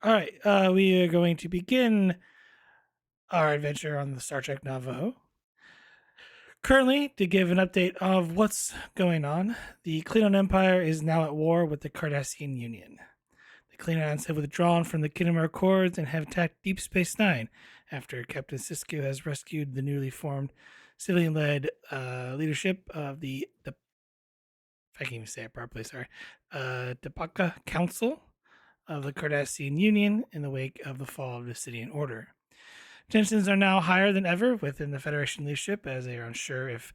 All right, we are going to begin our adventure on the Star Trek Navajo. Currently, to give an update of what's going on, the Klingon Empire is now at war with the Cardassian Union. The Klingons have withdrawn from the Kingdom Accords and have attacked Deep Space Nine after Captain Sisko has rescued the newly formed civilian-led leadership of the if I can even say it properly, sorry, Depaka Council of the Cardassian Union in the wake of the fall of the Obsidian Order. Tensions are now higher than ever within the Federation leadership as they are unsure if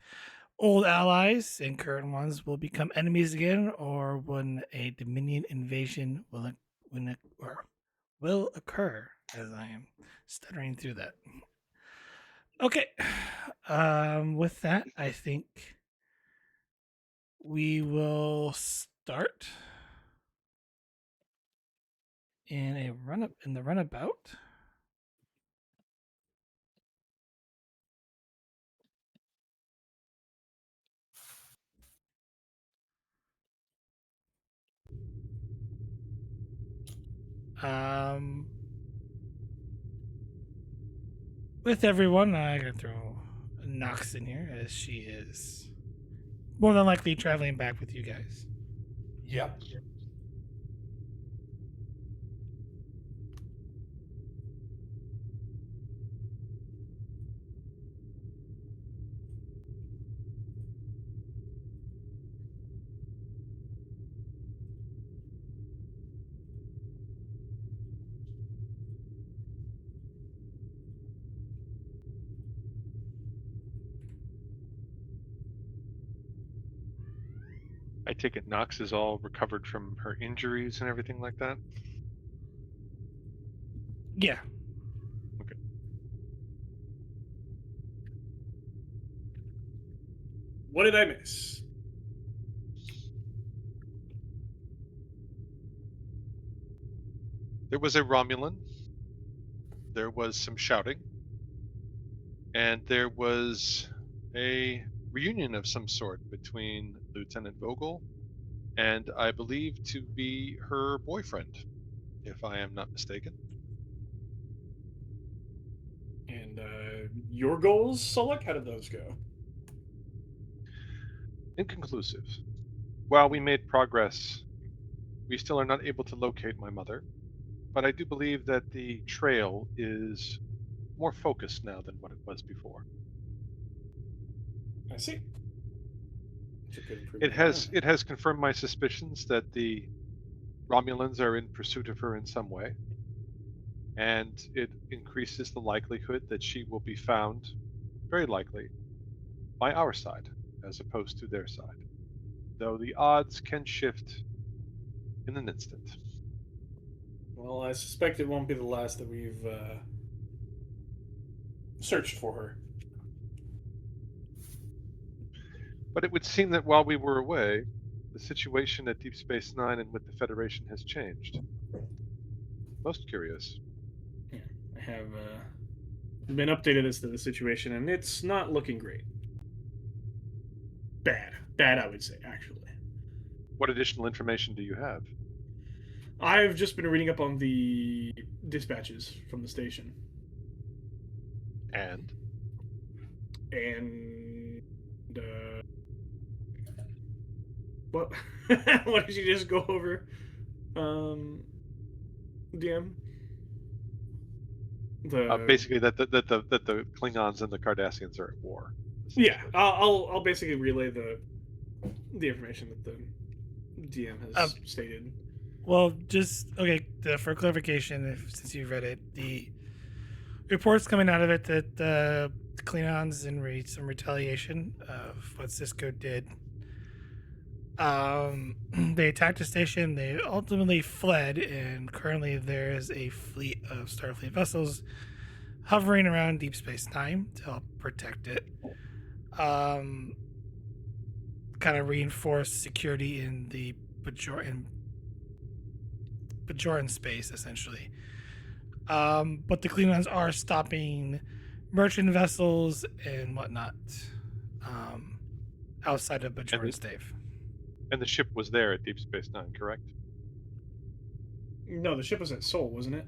old allies and current ones will become enemies again or when a Dominion invasion will occur, as I am stuttering through that. Okay. With that, I think we will start in the runabout. Um, with everyone, I gotta throw Nox in here as she is more than likely traveling back with you guys. Yep. I take it Nox is all recovered from her injuries and everything like that? Yeah. Okay. What did I miss? There was a Romulan, there was some shouting, and there was a reunion of some sort between Lieutenant Vogel and I believe to be her boyfriend, if I am not mistaken. And your goals, Solek? How did those go? Inconclusive. While we made progress, we still are not able to locate my mother, but I do believe that the trail is more focused now than what it was before. I see. It's a good It improvement on has that. it has confirmed my suspicions that the Romulans are in pursuit of her in some way, and it increases the likelihood that she will be found, very likely, by our side as opposed to their side, though the odds can shift in an instant. Well, I suspect it won't be the last that we've searched for her. But it would seem that while we were away, the situation at Deep Space Nine and with the Federation has changed. Most curious. Yeah, I have been updated as to the situation, and it's not looking great. Bad, I would say, actually. What additional information do you have? I've just been reading up on the dispatches from the station, And and what? What did you just go over, DM? The basically that the Klingons and the Cardassians are at war, Yeah, essentially. I'll basically relay the information that the DM Um, has stated. well, just okay. For clarification, since you've read it, the reports coming out of it that the Klingons in some retaliation of what Cisco did. They attacked the station. They ultimately fled, and currently there is a fleet of Starfleet vessels hovering around Deep Space Nine to help protect it. Um, kind of reinforce security in the Bajoran space, essentially. But the Klingons are stopping merchant vessels and whatnot um, outside of And Bajoran the Stave. and the ship was there at Deep Space Nine, correct? No, the ship was at Seoul, wasn't it?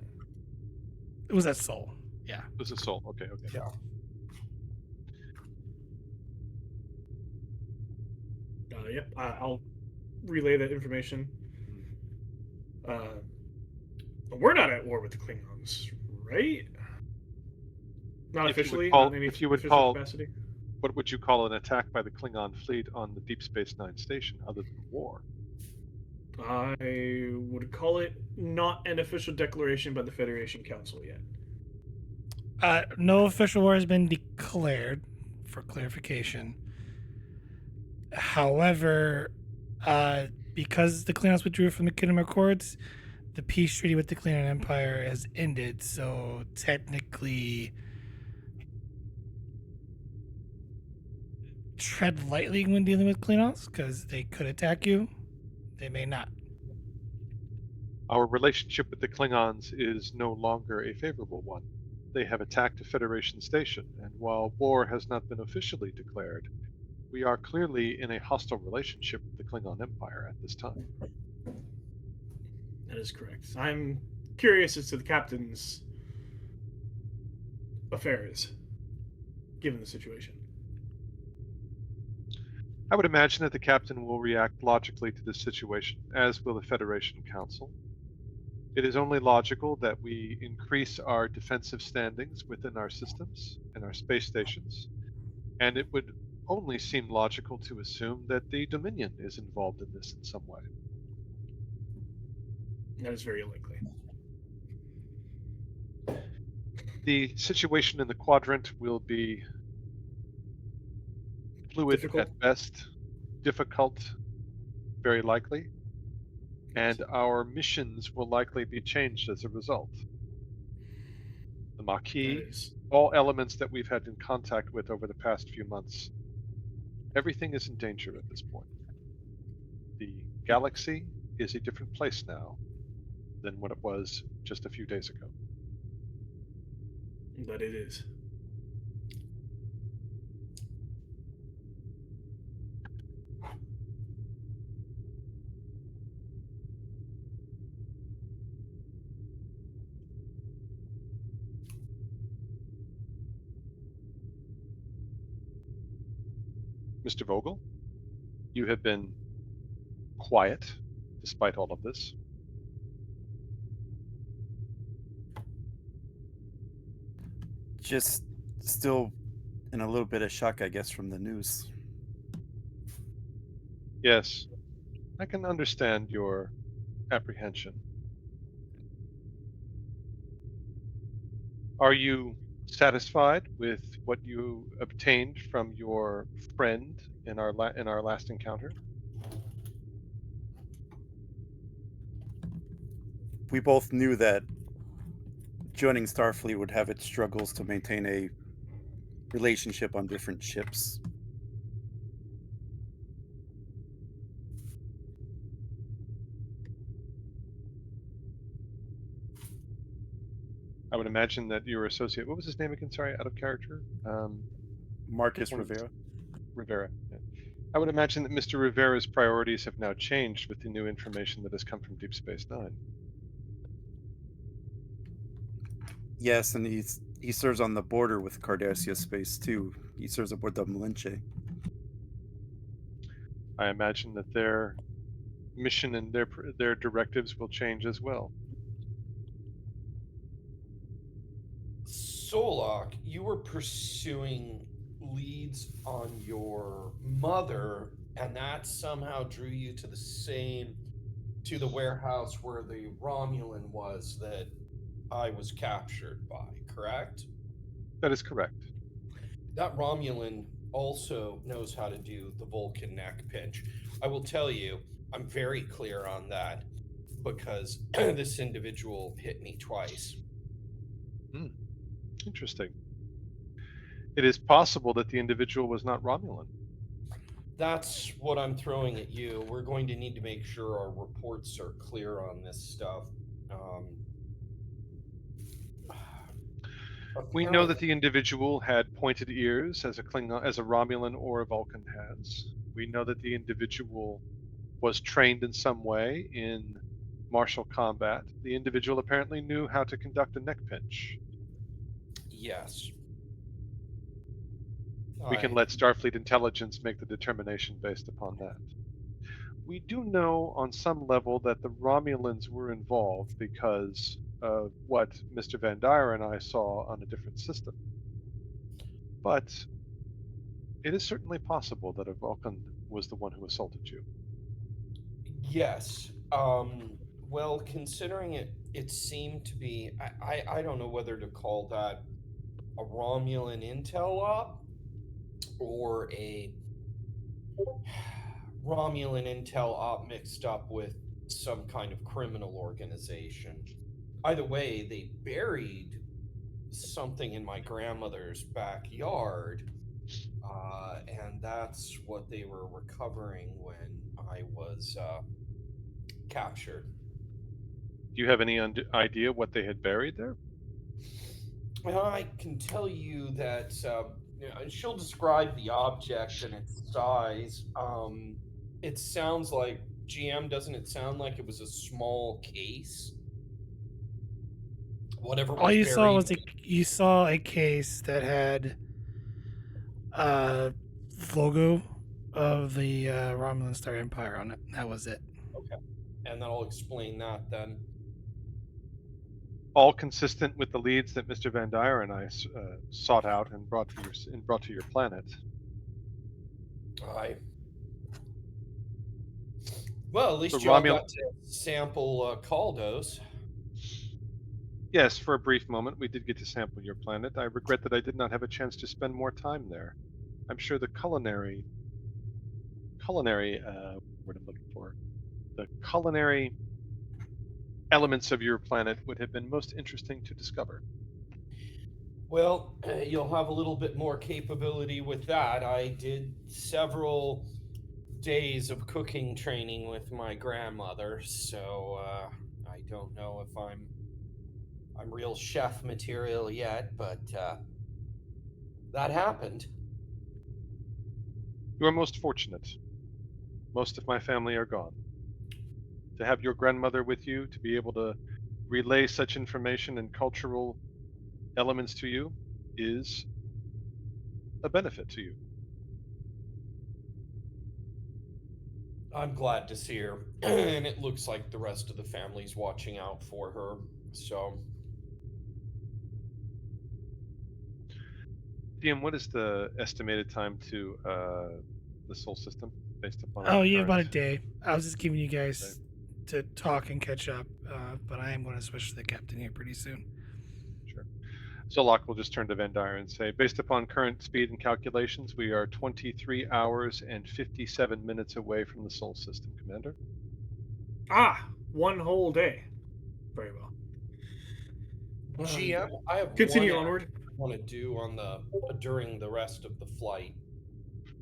It was at Seoul. Yeah. It was a soul. Okay, okay. Yeah. Yep. I'll relay that information. Mhm. Uh, we're not at war with the Klingons, right? Not If you would officially, not in call, any if you would official call, capacity. what would you call an attack by the Klingon fleet on the Deep Space Nine station other than war? I would call it not an official declaration by the Federation Council yet. No official war has been declared, for clarification. However, because the Klingons withdrew from the Kingdom Accords, the peace treaty with the Klingon Empire has ended. So technically, tread lightly when dealing with Klingons, because they could attack you. They may not. Our relationship with the Klingons is no longer a favorable one. They have attacked a Federation station, and while war has not been officially declared, we are clearly in a hostile relationship with the Klingon Empire at this time. That is correct. I'm curious as to the captain's affairs, given the situation. I would imagine that the captain will react logically to this situation, as will the Federation Council. It is only logical that we increase our defensive standings within our systems and our space stations, and it would only seem logical to assume that the Dominion is involved in this in some way. That is very likely. The situation in the quadrant will be fluid Difficult. at best, difficult, very likely, and our missions will likely be changed as a result. The That Maquis, is all elements that we've had in contact with over the past few months, everything is in danger at this point. The galaxy is a different place now than what it was just a few days ago. that it is. Mr. Vogel, you have been quiet despite all of this. Just still in a little bit of shock, I guess, from the news. Yes, I can understand your apprehension. Are you satisfied with what you obtained from your friend in our last encounter? We both knew that joining Starfleet would have its struggles to maintain a relationship on different ships. I would imagine that your associate, what was his name again? Sorry, out of character. Marcus One of Rivera. Rivera. Yeah. I would imagine that Mr. Rivera's priorities have now changed with the new information that has come from Deep Space Nine. Yes, and he serves on the border with Cardassia Space too. He serves aboard the Malinche. I imagine that their mission and their directives will change as well. Solok, you were pursuing leads on your mother, and that somehow drew you to the warehouse where the Romulan was that I was captured by, correct? That is correct. That Romulan also knows how to do the Vulcan neck pinch. I will tell you, I'm very clear on that because this individual hit me twice. Interesting. It is possible that the individual was not Romulan. That's what I'm throwing at you. We're going to need to make sure our reports are clear on this stuff. We know that the individual had pointed ears, as a Klingon, as a Romulan or a Vulcan has. We know that the individual was trained in some way in martial combat, the individual apparently knew how to conduct a neck pinch. Yes. We can I let Starfleet intelligence make the determination based upon that. We do know on some level that the Romulans were involved because of what Mr. Van Dyer and I saw on a different system. But it is certainly possible that a Vulcan was the one who assaulted you. Yes. Well, considering it seemed to be, I don't know whether to call that a Romulan intel op or a Romulan intel op mixed up with some kind of criminal organization. Either way, they buried something in my grandmother's backyard, and that's what they were recovering when I was captured. Do you have any idea what they had buried there? I can tell you that she'll describe the object and its size. It sounds like GM, doesn't it sound like it was a small case? Whatever All was you saw buried. was you saw a case that had uh logo of the Romulan Star Empire on it. That was it. Okay, and then I'll explain that then. All consistent with the leads that Mr. Van Dyer and I sought out and brought to your planet. I Well, at The least you all Romul got to sample Caldos. Yes, for a brief moment we did get to sample your planet. I regret that I did not have a chance to spend more time there. I'm sure the culinary what I'm looking for, the culinary elements of your planet would have been most interesting to discover. Well, you'll have a little bit more capability with that. I did several days of cooking training with my grandmother, so I don't know if I'm real chef material yet, but that happened. You are most fortunate. Most of my family are gone. To have your grandmother with you, to be able to relay such information and cultural elements to you, is a benefit to you. I'm glad to see her, and it looks like the rest of the family's watching out for her. So, DM, what is the estimated time to the Sol system based upon our Oh, you have current? about a day. I was just giving you Okay. guys to talk and catch up, but I am going to switch to the captain here pretty soon. Sure. Zolak will just turn to Van Dyer and say, based upon current speed and calculations, we are 23 hours and 57 minutes away from the Sol system, Commander. Ah, one whole day. Very well. GM, I have one Continue action onward. I want to do on the during the rest of the flight.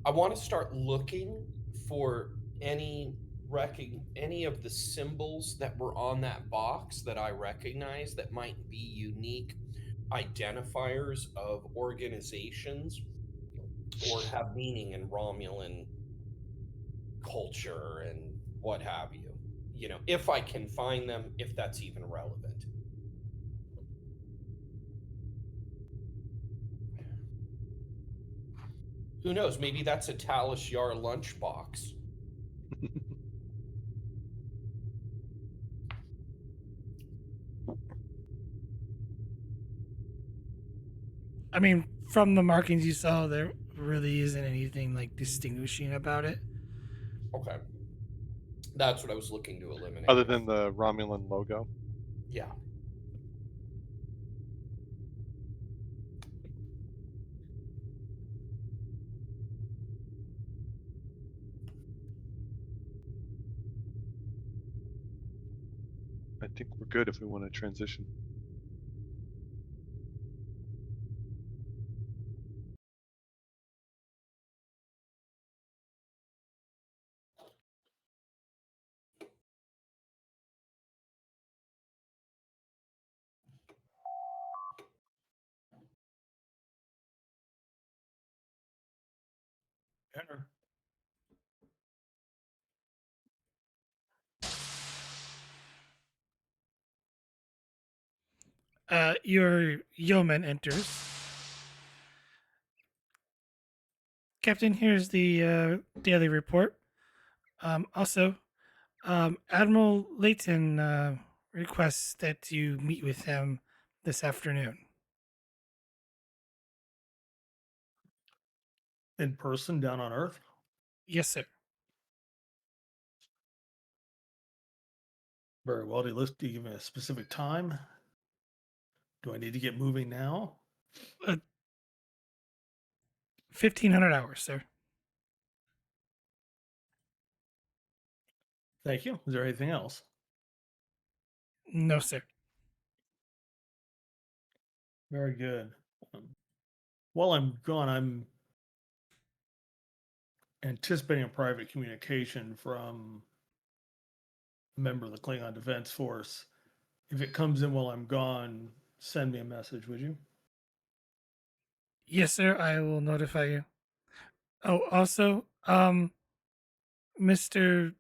I want to start looking for any of the symbols that were on that box that I recognize that might be unique identifiers of organizations or have meaning in Romulan culture and what have you. You know, if I can find them, if that's even relevant. Who knows? Maybe that's a Talis Yar lunchbox. I mean, from the markings you saw, there really isn't anything like distinguishing about it. Okay. That's what I was looking to eliminate. Other than the Romulan logo. Yeah. I think we're good if we want to transition. Enter. Your yeoman enters. Captain, here's the daily report. Also, Admiral Layton requests that you meet with him this afternoon. In person down on Earth? Yes, sir. Very well. Do you give me a specific time? Do I need to get moving now? 1,500 hours, sir. Thank you. Is there anything else? No, sir. Very good. While I'm gone, I'm anticipating a private communication from a member of the Klingon Defense Force. If it comes in while I'm gone, send me a message, would you? Yes, sir. I will notify you. Oh, also, Mr.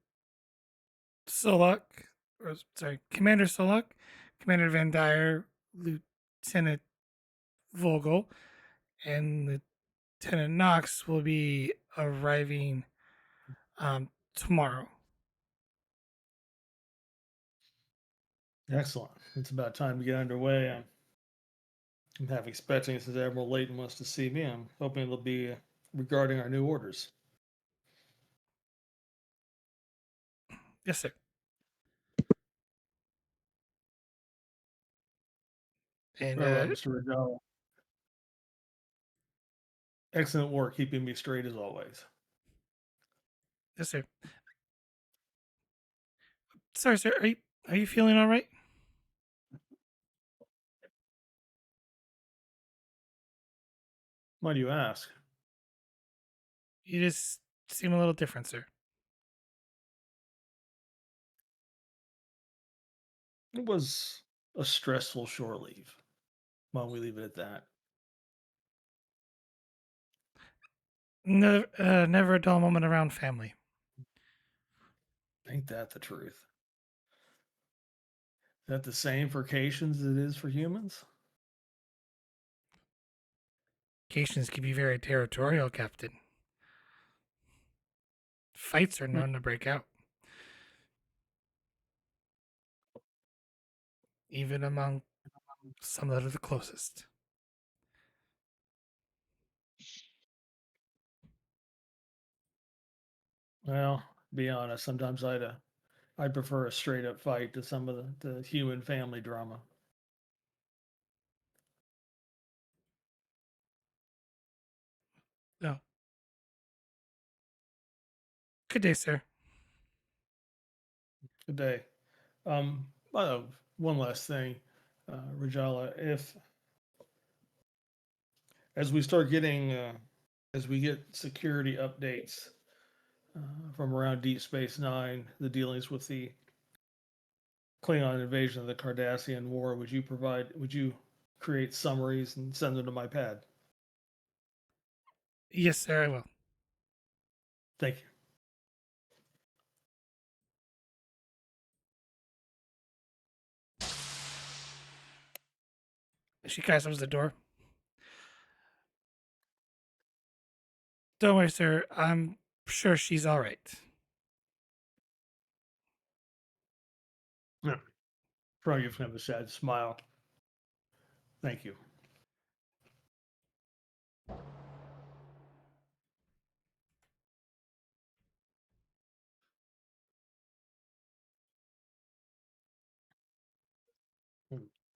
Solak, or sorry, Commander Solak, Commander Van Dyer, Lieutenant Vogel, and Lieutenant Knox will be arriving tomorrow. Excellent. It's about time to get underway. I'm half expecting since Admiral Layton wants to see me. I'm hoping it'll be regarding our new orders. Yes, sir. And Very well, Mr. Riddell. Excellent work keeping me straight as always. yes, sir. Sorry, sir. Are you feeling all right? Why do you ask? You just seem a little different, sir. It was a stressful shore leave. Why don't we leave it at that? Never a dull moment around family. Ain't that the truth? Is that the same for Caitians as it is for humans? Occasions can be very territorial, Captain. Fights are known to break out, even among some that are the closest. Well, be honest, sometimes I'd prefer a straight up fight to some of the human family drama. No. Good day, sir. Good day. One last thing, Rajala, if as we start getting as we get security updates from around Deep Space Nine, the dealings with the Klingon invasion of the Cardassian War, would you create summaries and send them to my pad? Yes, sir, I will. Thank you. She kind of opens the door. Don't worry, sir. I'm sure she's all right. Yeah. Probably gives him a sad smile. Thank you.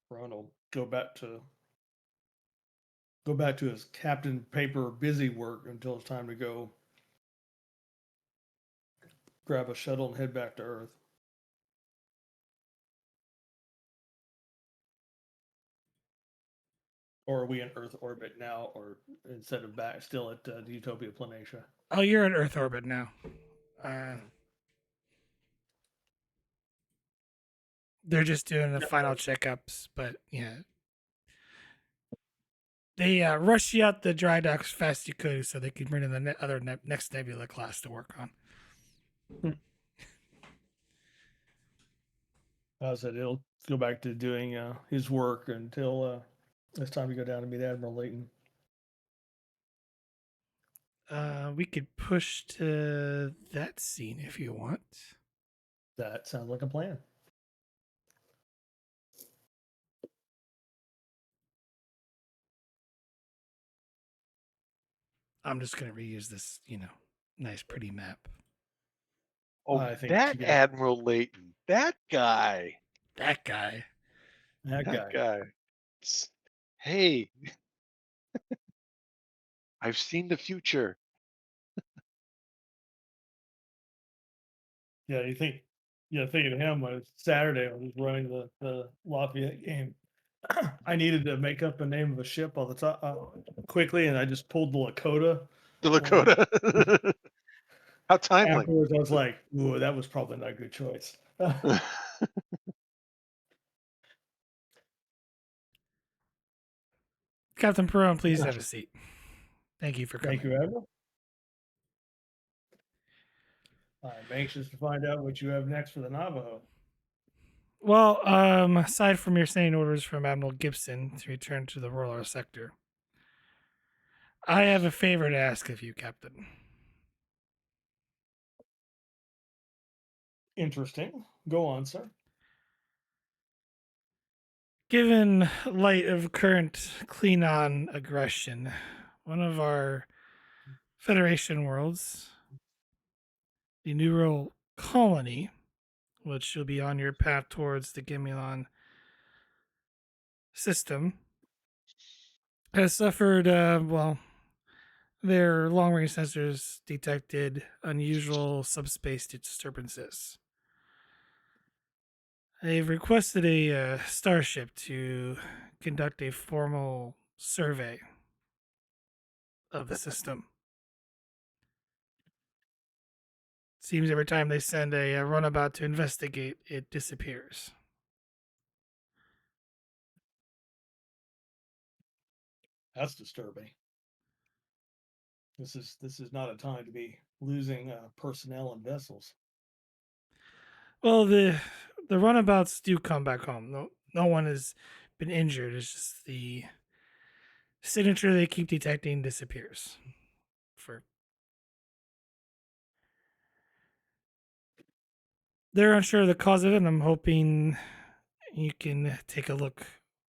Ron will go back to his captain paper busy work until it's time to go grab a shuttle and head back to Earth. Or are we in Earth orbit now, or instead of back, still at the Utopia Planatia? Oh, you're in Earth orbit now. They're just doing the final checkups, but yeah. They rushed you out the dry docks fast as you could so they could bring in the next Nebula class to work on. I said he'll go back to doing his work until it's time to go down and meet Admiral Layton. We could push to that scene if you want. That sounds like a plan. I'm just going to reuse this, nice, pretty map. Oh, I think that you get Admiral Layton, that guy, That guy. that that guy. guy. Hey, I've seen the future. Yeah, think of him on Saturday when he was running the Lafayette game. I needed to make up a name of a ship all the time quickly, and I just pulled the Lakota. The Lakota. How timely. Afterwards, I was like, "Ooh, that was probably not a good choice." Captain Perron, please have a seat. Thank you for coming. Thank you, Admiral. I'm anxious to find out what you have next for the Navajo. Well, aside from your standing orders from Admiral Gibson to return to the Royal sector, I have a favor to ask of you, Captain. Interesting. Go on, sir. Given light of current Klingon aggression, one of our Federation worlds, the Neural Colony, which will be on your path towards the Gimulon system, has suffered, their long range sensors detected unusual subspace disturbances. They've requested a starship to conduct a formal survey of the system. Seems every time they send a runabout to investigate, it disappears. That's disturbing. This is not a time to be losing personnel and vessels. Well, the runabouts do come back home. No one has been injured. It's just the signature they keep detecting disappears. They're unsure of the cause of it, and I'm hoping you can take a look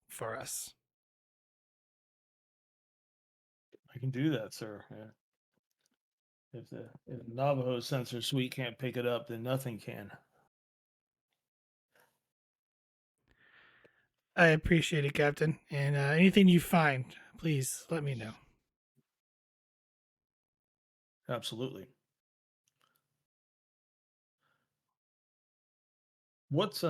for us. I can do that, sir. Yeah. If the Navajo sensor suite can't pick it up, then nothing can. I appreciate it, Captain. And anything you find, please let me know. Absolutely. What's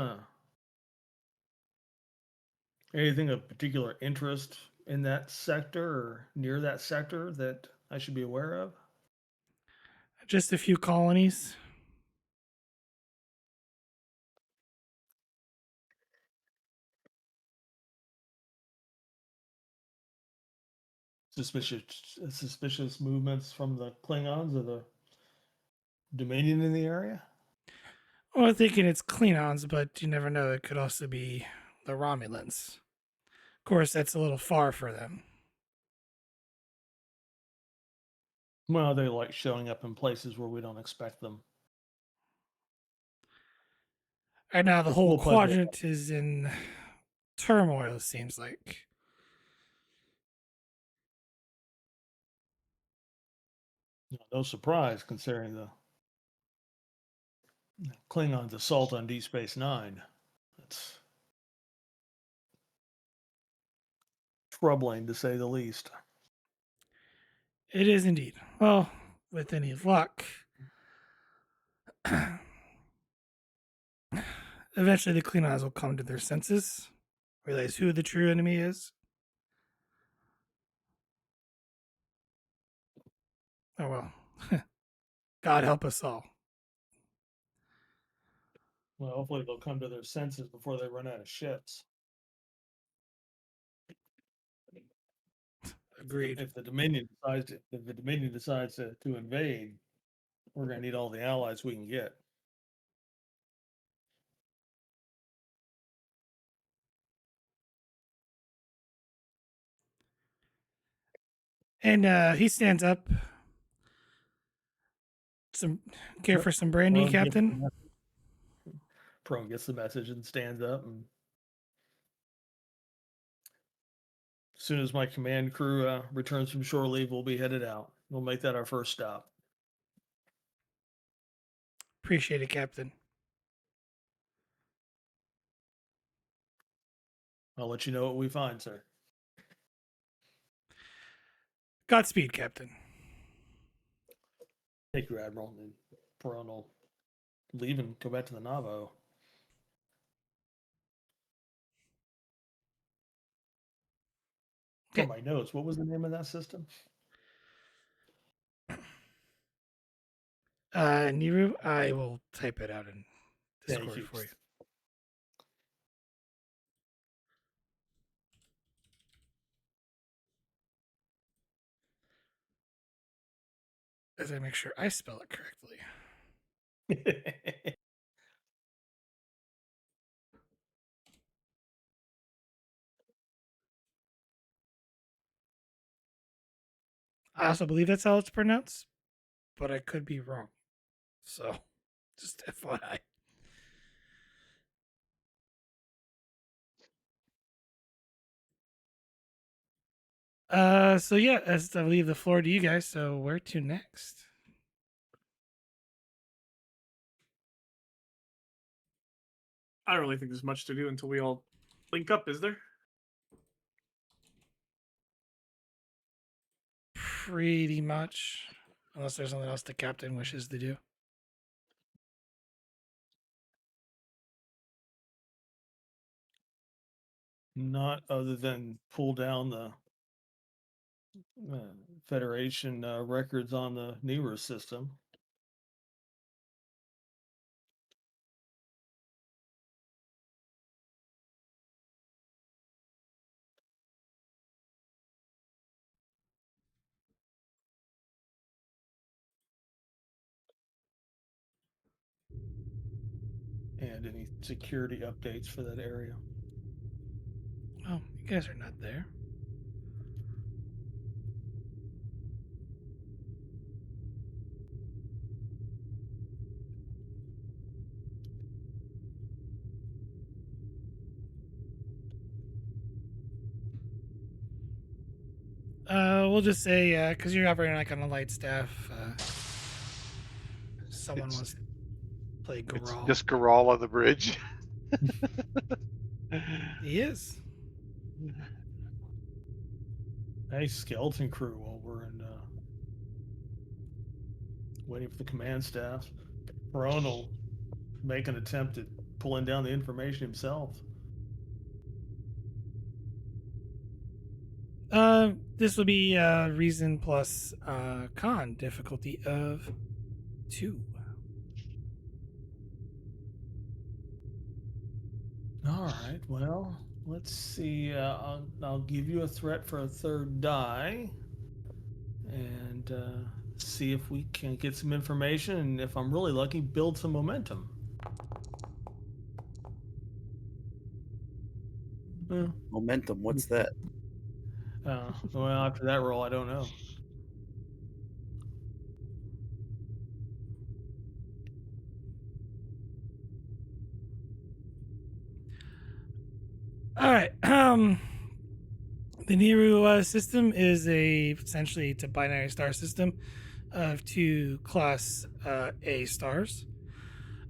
anything of particular interest in that sector or near that sector that I should be aware of? Just a few colonies. Suspicious movements from the Klingons or the Dominion in the area? Well, I'm thinking it's Klingons, but you never know. It could also be the Romulans. Of course, that's a little far for them. Well, they like showing up in places where we don't expect them. Right now, the whole We'll play ball. quadrant is in turmoil, it seems like. No surprise considering the Klingons' assault on Deep Space Nine. It's troubling to say the least. It is indeed. Well, with any luck, eventually the Klingons will come to their senses, realize who the true enemy is. Oh well. God help us all. Well, hopefully they'll come to their senses before they run out of ships. Agreed. If the Dominion decides to invade, we're going to need all the allies we can get. And he stands up. Some care for some brandy, Prone gets the Captain? message- Prone gets the message and stands up. And as soon as my command crew returns from shore leave, we'll be headed out. We'll make that our first stop. Appreciate it, Captain. I'll let you know what we find, sir. Godspeed, Captain. Thank you, Admiral. And Perron will leave and go back to the Navajo. Okay. From my notes, what was the name of that system? Niru, I will type it out in Thank Discord you. for you. As I make sure I spell it correctly. I also believe that's how it's pronounced, but I could be wrong. So, just FYI. So yeah, as I leave the floor to you guys. So where to next? I don't really think there's much to do until we all link up, is there? Pretty much, unless there's something else the captain wishes to do. Not other than pull down the Federation records on the Nero system. And any security updates for that area. Oh, you guys are not there. We'll just say because you're operating like on a light staff. Someone It's- wants to play It's Grawl. just Garal on the bridge. He is. Hey, skeleton crew, while we're in waiting for the command staff. Perron will make an attempt at pulling down the information himself. This will be reason plus con difficulty of 2. All right. Well, let's see. I'll give you a threat for a third die, and see if we can get some information. And if I'm really lucky, build some momentum. Momentum, what's that? Well, after that roll, I don't know. All right. The Niru system is essentially it's a binary star system of 2 class A stars.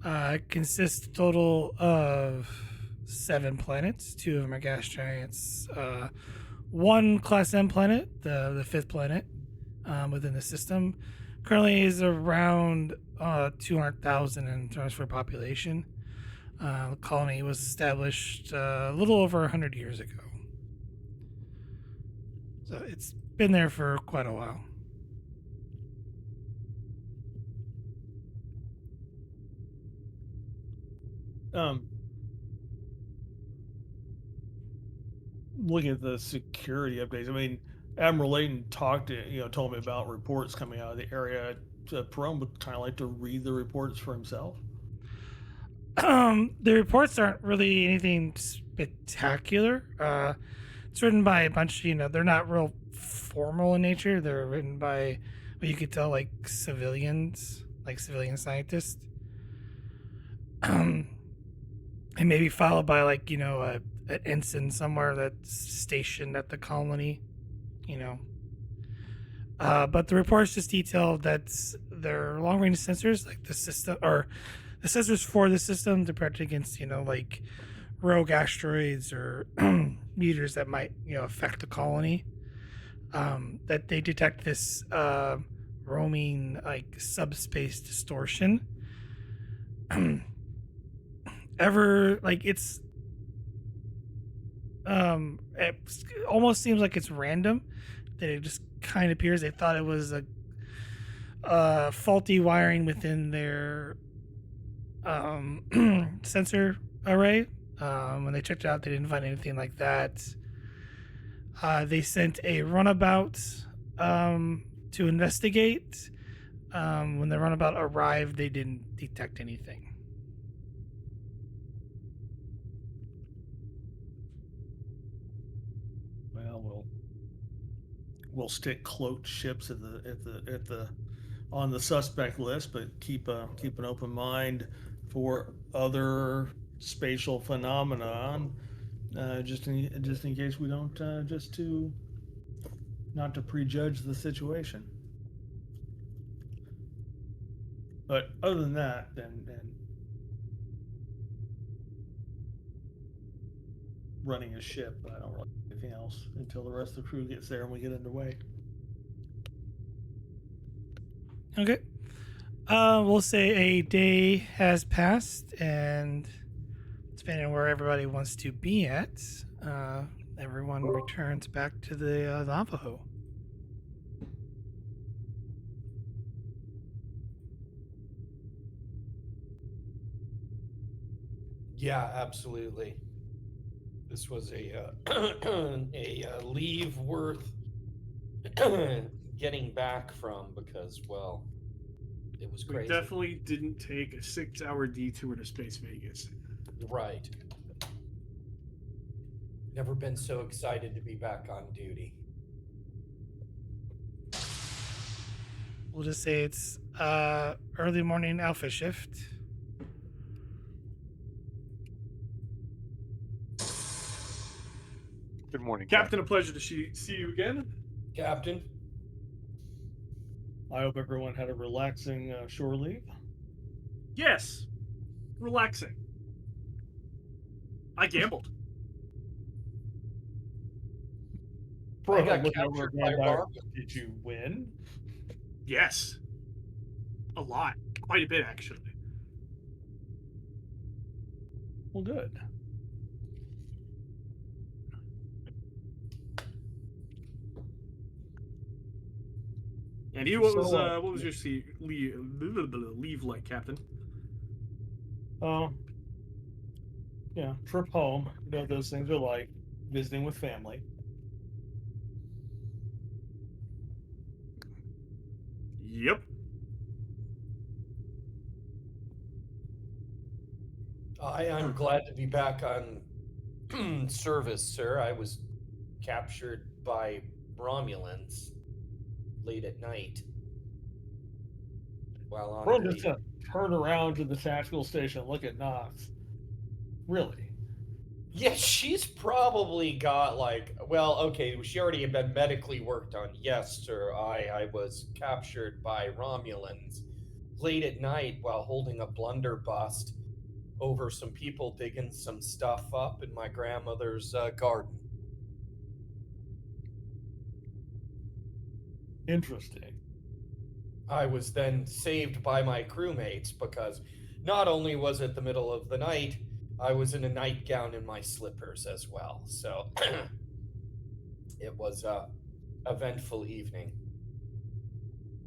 It consists total of 7 planets. 2 of them are gas giants. 1 class M planet, the 5th planet within the system, currently is around 200,000 in terms for population. The colony was established a little over 100 years ago. So it's been there for quite a while. Looking at the security updates, I mean, Admiral Layton told me about reports coming out of the area. Perron would kind of like to read the reports for himself. The reports aren't really anything spectacular. It's written by a bunch, they're not real formal in nature. They're written by what you could tell like civilians, like civilian scientists. And maybe followed by like an ensign somewhere that's stationed at the colony. You know, but the reports just detail that their long range sensors, like the system or the sensors for the system, to protect against like rogue asteroids or meteors that might affect the colony. That they detect this roaming like subspace distortion. Ever like it almost seems like it's random that it just kind of appears. They thought it was a faulty wiring within their sensor array. When they checked it out, they didn't find anything like that. They sent a runabout to investigate. When the runabout arrived, they didn't detect anything. Well, we'll stick cloaked ships at the on the suspect list, but keep an open mind for other spatial phenomenon, just in case we don't just to not to prejudge the situation. But other than that, then running a ship, I don't really do anything else until the rest of the crew gets there and we get underway. Okay. We'll say a day has passed, and depending on where everybody wants to be at, everyone returns back to the Navajo. Yeah, absolutely. This was a a leave worth getting back from because, well, it was We crazy. definitely didn't take a 6-hour detour to Space Vegas. Right. Never been so excited to be back on duty. We'll just say it's early morning alpha shift. Good morning, Captain, a pleasure to see you again. Captain? I hope everyone had a relaxing shore leave. Yes, relaxing. I gambled. I got Looking over captured a by vampire. Rob. Did you win? Yes, a lot, quite a bit actually. Well, good. And you, what was your leave like, Captain? Yeah, trip home. You know what those things are like. Visiting with family. Yep. I'm glad to be back on service, sir. I was captured by Romulans late at night while on Bro, duty. just to turn around to the tactical station and look at Knox. Really? Yeah, she's probably got okay, she already had been medically worked on. Yes, sir. I was captured by Romulans late at night while holding a blunderbuss over some people digging some stuff up in my grandmother's garden. Interesting. I was then saved by my crewmates because not only was it the middle of the night, I was in a nightgown and my slippers as well. So it was a eventful evening.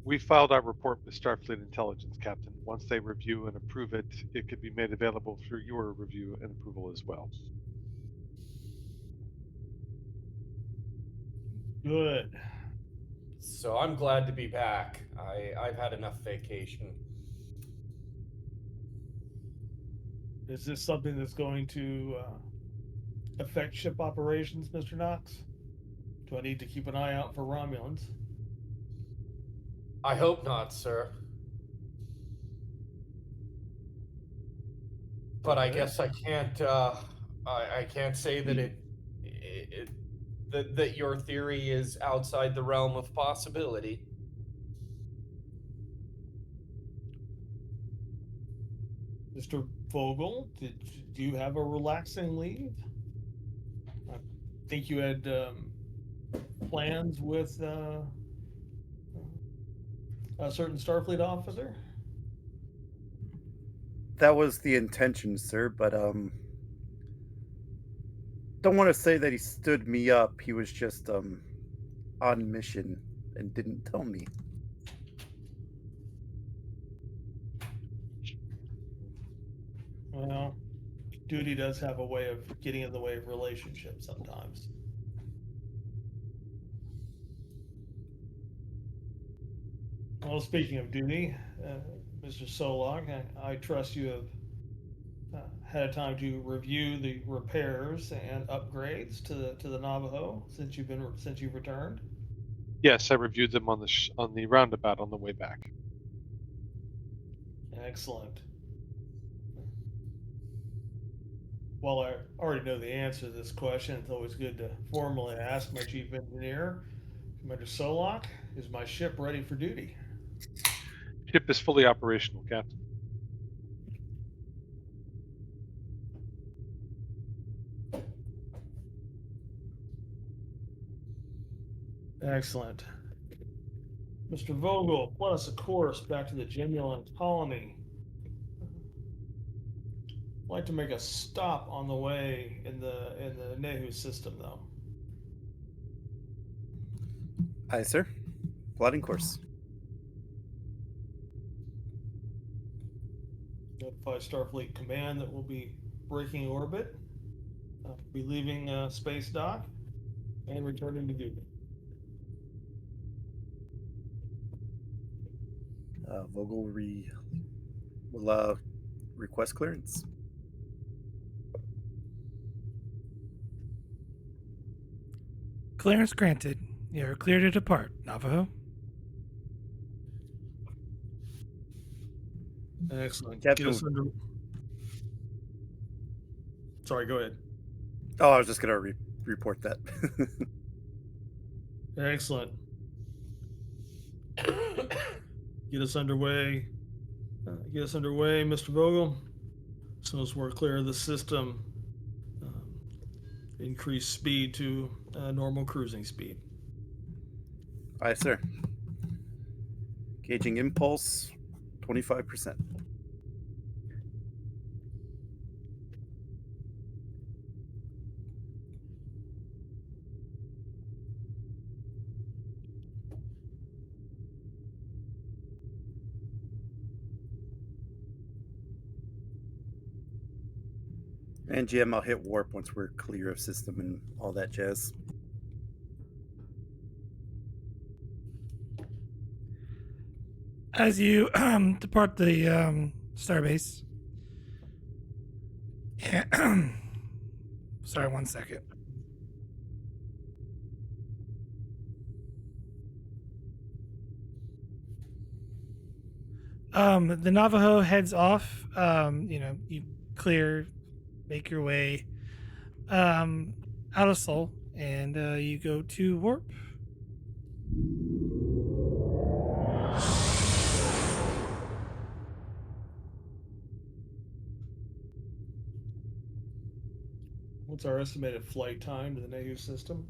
We filed our report with Starfleet Intelligence, Captain. Once they review and approve it, it could be made available through your review and approval as well. Good. So I'm glad to be back. I've had enough vacation. Is this something that's going to affect ship operations, Mr. Knox? Do I need to keep an eye out for Romulans? I hope not, sir. But I Okay. guess I can't. I can't say that it that your theory is outside the realm of possibility. Mr. Vogel, do you have a relaxing leave? I think you had plans with a certain Starfleet officer. That was the intention, sir, but don't want to say that he stood me up. He was just on mission and didn't tell me. Well, duty does have a way of getting in the way of relationships sometimes. Well, speaking of duty, Mr. Solog, I trust you have had time to review the repairs and upgrades to the Navajo since you've returned. Yes, I reviewed them on on the roundabout on the way back. Excellent. Well, I already know the answer to this question. It's always good to formally ask my chief engineer, Commander Solok, is my ship ready for duty? Ship is fully operational, Captain. Excellent. Mr. Vogel, plot us a course back to the Genuine colony. I'd like to make a stop on the way in the Nehu system, though. Aye, sir. Plotting course. Notify Starfleet Command that we'll be breaking orbit, be leaving space dock, and returning to duty. Vogel will request clearance. Clearance granted. You're clear to depart, Navajo. Excellent. Captain- Get us under. Sorry, go ahead. Oh, I was just gonna report that. Excellent. Get us underway. Mr. Vogel. As soon as we're clear of the system, increase speed to normal cruising speed. Aye, sir. Gauging impulse, 25%. And GM, I'll hit warp once we're clear of system and all that jazz. As you depart the starbase. Sorry, 1 second. The Navajo heads off. You clear, make your way out of Sol, and you go to warp. What's our estimated flight time to the Nehu system?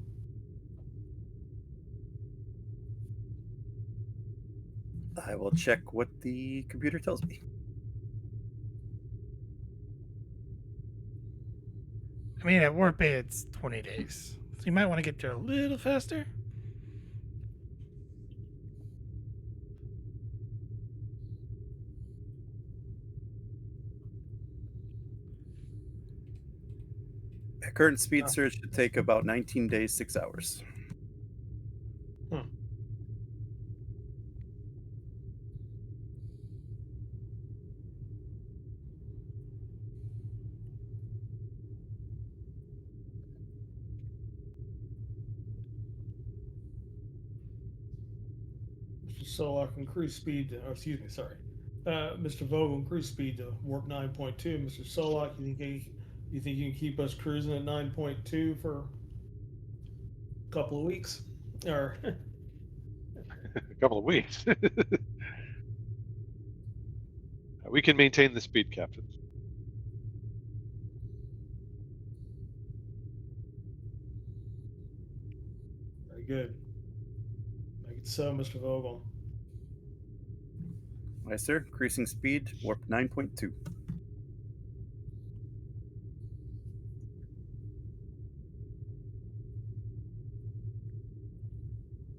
I will check what the computer tells me. I mean, at warp 8, it's 20 days. So you might want to get there a little faster. At current speed, sir, it should take about 19 days, 6 hours. Solak, increase speed to, or excuse me, sorry. Mr. Vogel, increase speed to warp 9.2. Mr. Solak, you think you can keep us cruising at 9.2 for a couple of weeks? Or A couple of weeks. We can maintain the speed, Captain. very good. Make it so, Mr. Vogel. Yes, sir. Increasing speed, warp 9.2.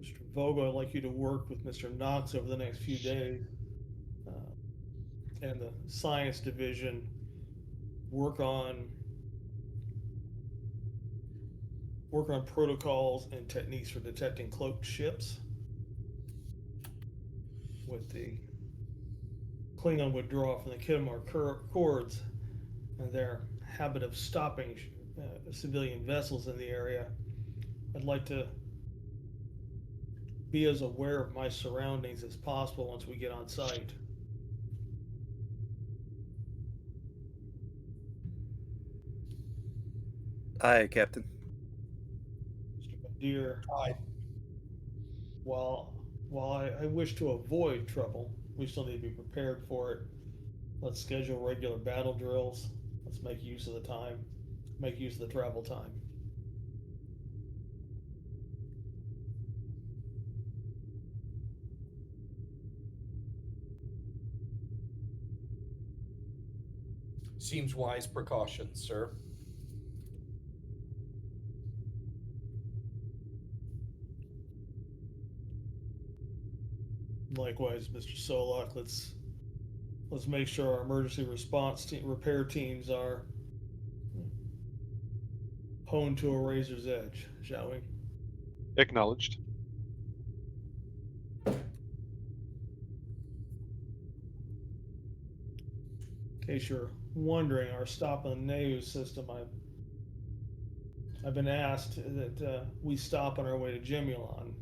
Mr. Vogel, I'd like you to work with Mr. Knox over the next few days, and the science division work on protocols and techniques for detecting cloaked ships. With the Klingon withdrawal from the Khitomer Accords and their habit of stopping civilian vessels in the area, I'd like to be as aware of my surroundings as possible once we get on site. Aye, Captain. Mr. Bandier, Aye. while I wish to avoid trouble, we still need to be prepared for it. Let's schedule regular battle drills. Let's make use of the time, make use of the travel time. Seems wise precautions, sir. Likewise, Mr. Solak, let's make sure our emergency response repair teams are honed to a razor's edge, shall we? Acknowledged. In case you're wondering, our stop on the Navajo system, I've been asked that we stop on our way to Gemulon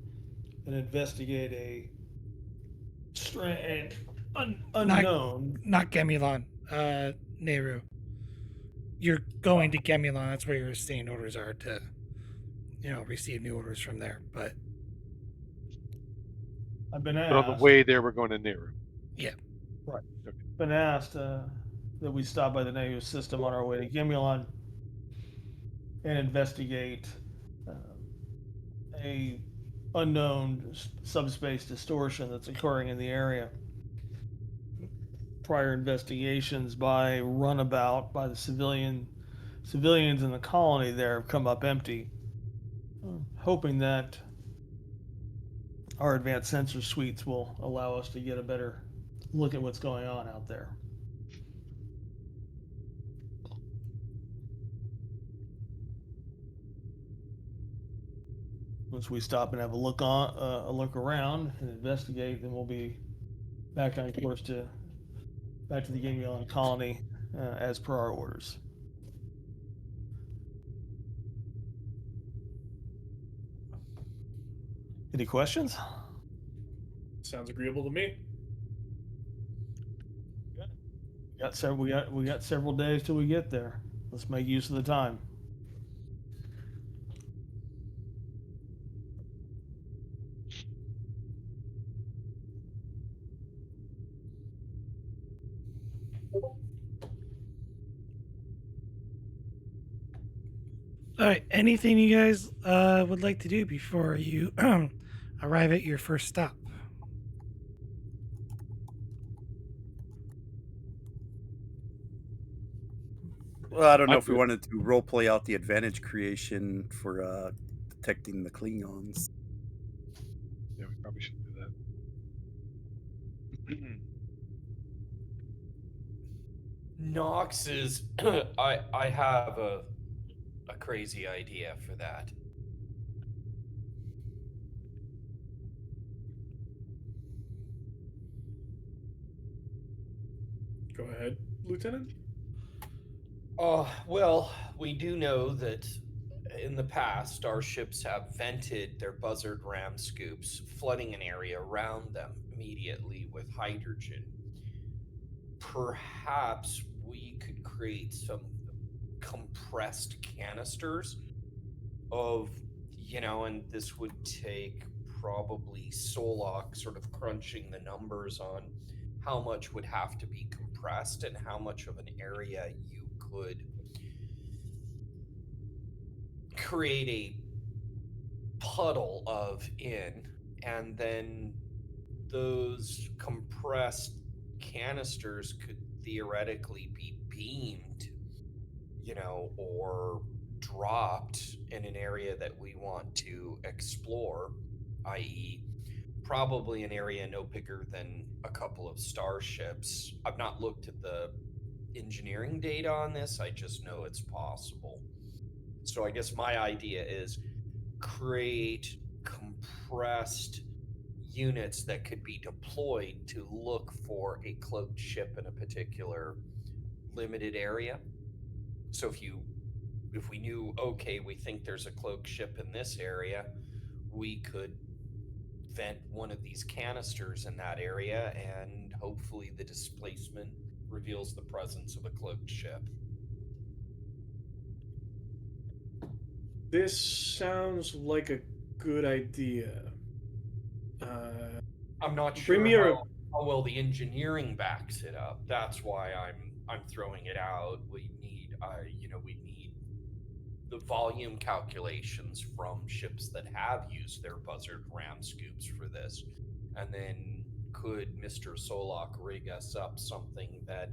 and investigate an unknown. Not Gemulon, Nehru. You're going to Gemulon. That's where your staying orders are to, receive new orders from there. But I've been But on the asked. way there, we're going to Nehru. yeah, Right. Been asked that we stop by the Navajo system on our way to Gemulon and investigate a unknown subspace distortion that's occurring in the area. Prior investigations by runabout by the civilians in the colony there have come up empty. Hoping that our advanced sensor suites will allow us to get a better look at what's going on out there. Once we stop and have a look around and investigate, then we'll be back on course back to the Gemulon colony as per our orders. Any questions? Sounds agreeable to me. We got several days till we get there. Let's make use of the time. All right. Anything you guys would like to do before you arrive at your first stop? Well, I don't know I'm if we good. wanted to role play out the advantage creation for detecting the Klingons. Yeah, we probably should do that. Knox is. I have a crazy idea for that. Go ahead, Lieutenant. Well, we do know that in the past, starships have vented their buzzard ram scoops, flooding an area around them immediately with hydrogen. Perhaps we could create some compressed canisters of, and this would take probably Solok sort of crunching the numbers on how much would have to be compressed and how much of an area you could create a puddle of in, and then those compressed canisters could theoretically be beamed, or dropped in an area that we want to explore, i.e., probably an area no bigger than a couple of starships. I've not looked at the engineering data on this, I just know it's possible. So I guess my idea is create compressed units that could be deployed to look for a cloaked ship in a particular limited area. So if we knew, okay, we think there's a cloaked ship in this area, we could vent one of these canisters in that area, and hopefully the displacement reveals the presence of a cloaked ship. This sounds like a good idea. I'm not Bring sure me a. how well the engineering backs it up. That's why I'm throwing it out. We need the volume calculations from ships that have used their buzzard ram scoops for this, and then could Mr. Solok rig us up something that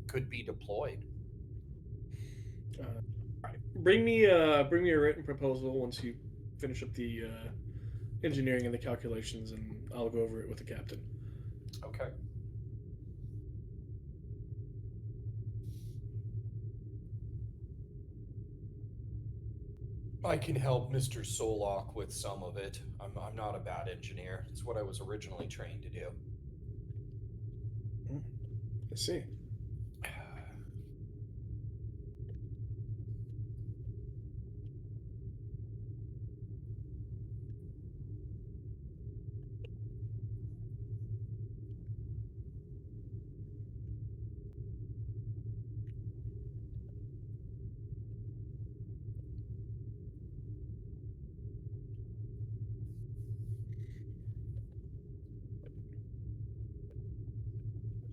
could be deployed? Alright. Bring me a written proposal once you finish up the engineering and the calculations, and I'll go over it with the captain. Okay. I can help Mr. Solok with some of it. I'm not a bad engineer. It's what I was originally trained to do. I see.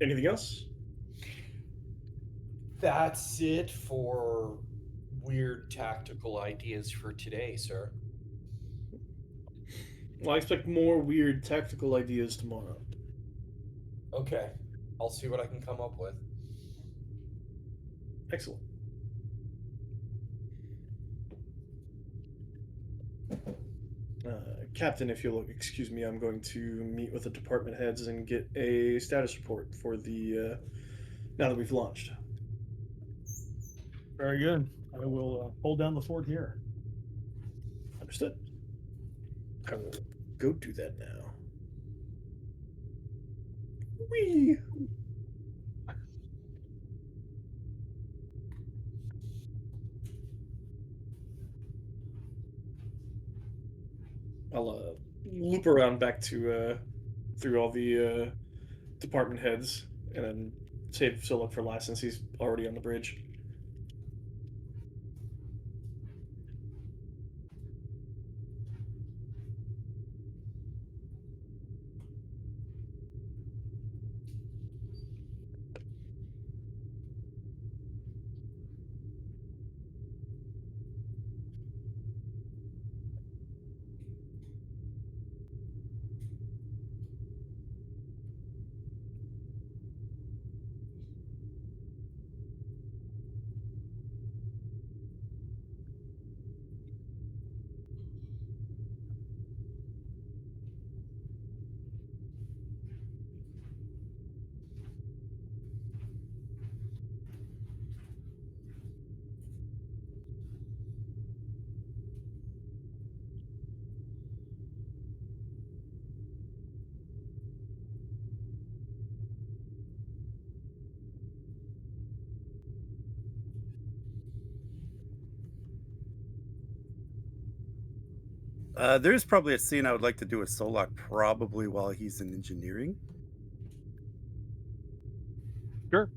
Anything else? That's it for weird tactical ideas for today, sir. Well, I expect more weird tactical ideas tomorrow. Okay. I'll see what I can come up with. Excellent. Captain, if you'll excuse me, I'm going to meet with the department heads and get a status report for the now that we've launched. Very good. I will hold down the fort here. Understood. I will go do that now. Whee! I'll loop around back to through all the department heads and then save Solok for last since he's already on the bridge. There's probably a scene I would like to do with Solak, probably while he's in engineering. Sure.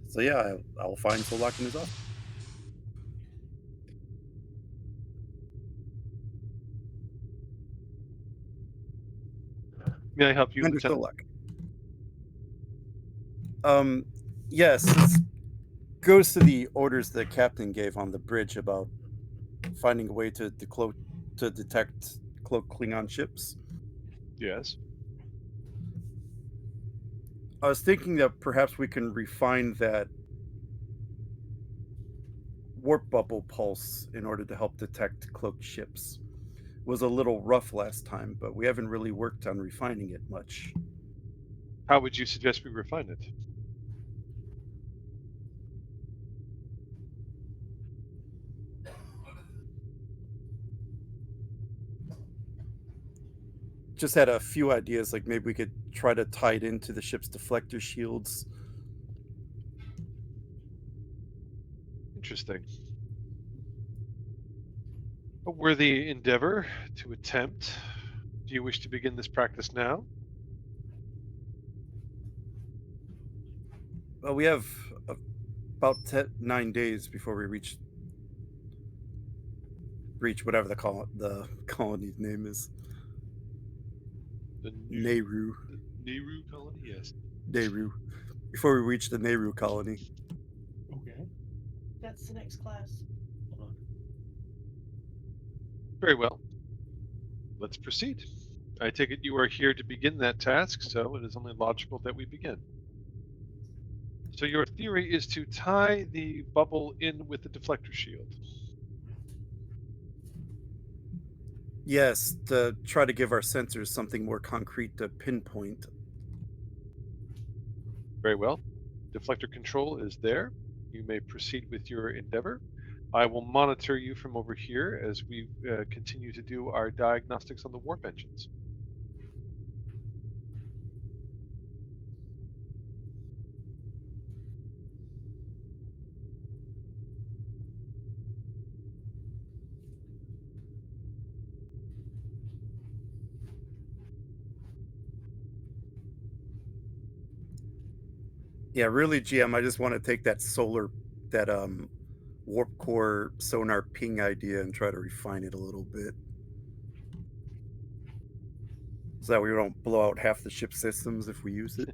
So yeah, I'll find Solak in his office. May I help you, Commander Lieutenant? Solak. Yes, this goes to the orders the captain gave on the bridge about finding a way to detect cloaked Klingon ships. Yes. I was thinking that perhaps we can refine that warp bubble pulse in order to help detect cloaked ships. It was a little rough last time, but we haven't really worked on refining it much. How would you suggest we refine it? Just had a few ideas, like maybe we could try to tie it into the ship's deflector shields. Interesting. A worthy endeavor to attempt. Do you wish to begin this practice now? Well, we have about 9 days before we reach whatever the colony's name is. The Nehru. Nehru colony? Yes. Nehru. Before we reach the Nehru colony. Okay. That's the next class. Hold on. Very well. Let's proceed. I take it you are here to begin that task, so it is only logical that we begin. So your theory is to tie the bubble in with the deflector shield. Yes, to try to give our sensors something more concrete to pinpoint. Very well. Deflector control is there. You may proceed with your endeavor. I will monitor you from over here as we continue to do our diagnostics on the warp engines. Yeah, really, GM, I just want to take that warp core sonar ping idea and try to refine it a little bit. So that we don't blow out half the ship systems if we use it.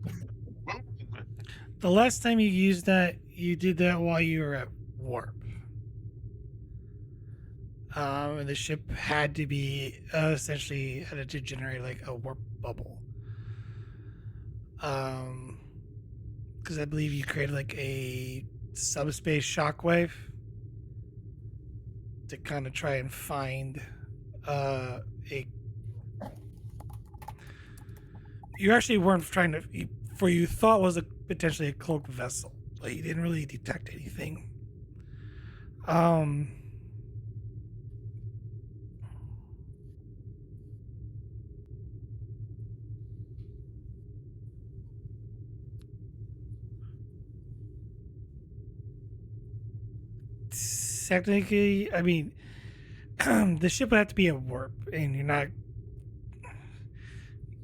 The last time you used that, you did that while you were at warp. And the ship had to be essentially had to generate like a warp bubble. Because I believe you created like a subspace shockwave to kind of try and find a. You actually weren't trying to. For you thought was potentially a cloaked vessel, but you didn't really detect anything. Technically, I mean, the ship would have to be at warp, and you're not.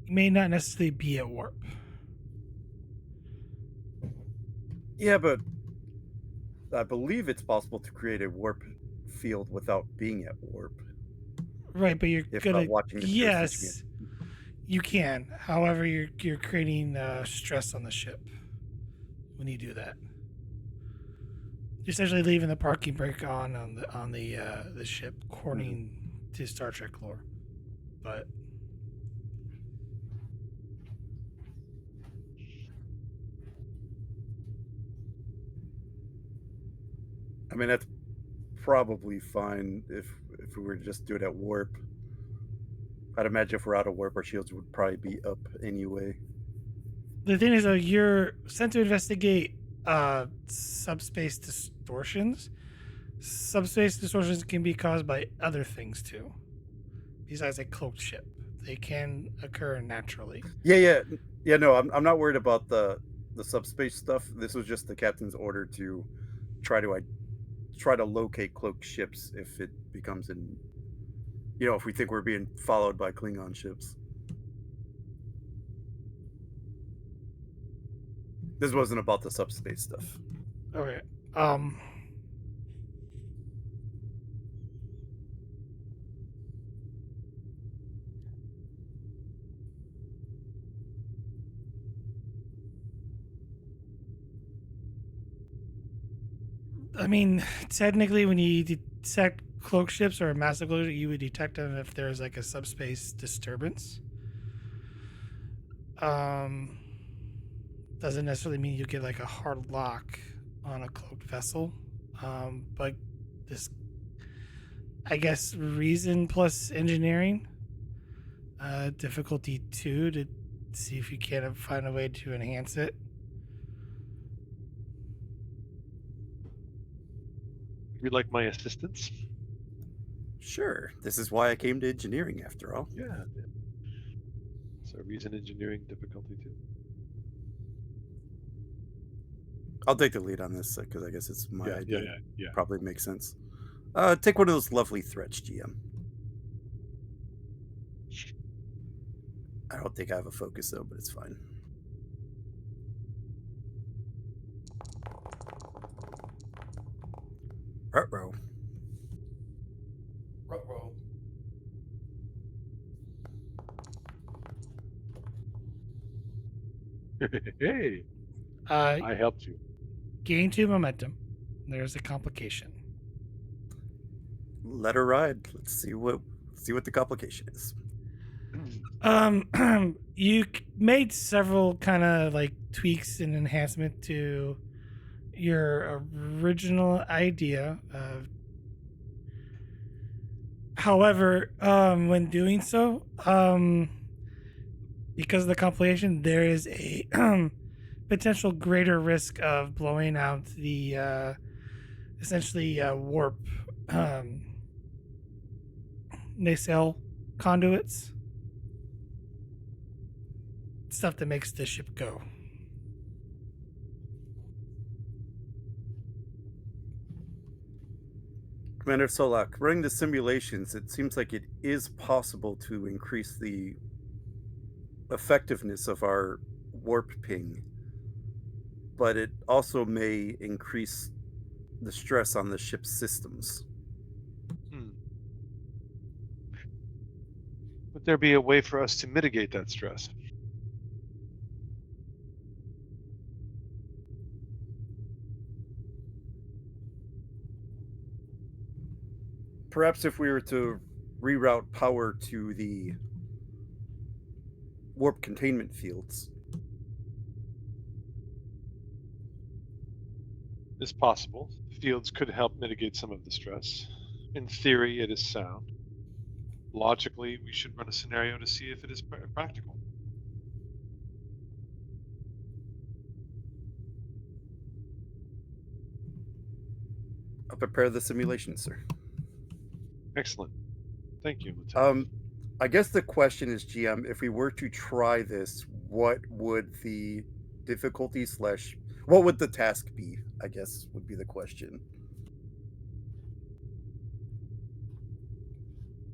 You may not necessarily be at warp. Yeah, but I believe it's possible to create a warp field without being at warp. Right, but you're If gonna. not watching the Yes, you can. However, you're creating stress on the ship when you do that. You're essentially leaving the parking brake on the ship, according to Star Trek lore. But I mean, that's probably fine if we were to just do it at warp. I'd imagine if we're out of warp, our shields would probably be up anyway. The thing is, though, you're sent to investigate subspace distortions. Subspace distortions can be caused by other things too, besides a cloaked ship. They can occur naturally. Yeah. No, I'm not worried about the subspace stuff. This was just the captain's order to try to locate cloaked ships if it becomes in. If we think we're being followed by Klingon ships. This wasn't about the subspace stuff. Okay. I mean, technically, when you detect cloak ships or massive cloak, you would detect them if there's like a subspace disturbance. Um, doesn't necessarily mean you get like a hard lock on a cloaked vessel. But this, I guess, reason plus engineering, difficulty 2 to see if you can find a way to enhance it. Would you like my assistance? Sure. This is why I came to engineering, after all. Yeah. So reason engineering difficulty 2. I'll take the lead on this because I guess it's my Yeah, idea. yeah. Probably makes sense. Take one of those lovely threats, GM. I don't think I have a focus though, but it's fine. Ruh-roh. Ruh-roh. Hey, Uh, I helped you. gain 2 momentum. There's a complication. Let her ride. Let's see what the complication is. You made several kind of like tweaks and enhancement to your original idea. However, when doing so, because of the complication, there is a potential greater risk of blowing out the essentially warp nacelle conduits, stuff that makes the ship go. Commander Solak, running the simulations, it seems like it is possible to increase the effectiveness of our warp ping, but it also may increase the stress on the ship's systems. Would there be a way for us to mitigate that stress? Perhaps if we were to reroute power to the warp containment fields. It's possible. The fields could help mitigate some of the stress. In theory, it is sound. Logically, we should run a scenario to see if it is practical. I'll prepare the simulation, sir. Excellent. Thank you, Lieutenant. I guess the question is, GM, if we were to try this, what would the difficulty / what would the task be? I guess would be the question.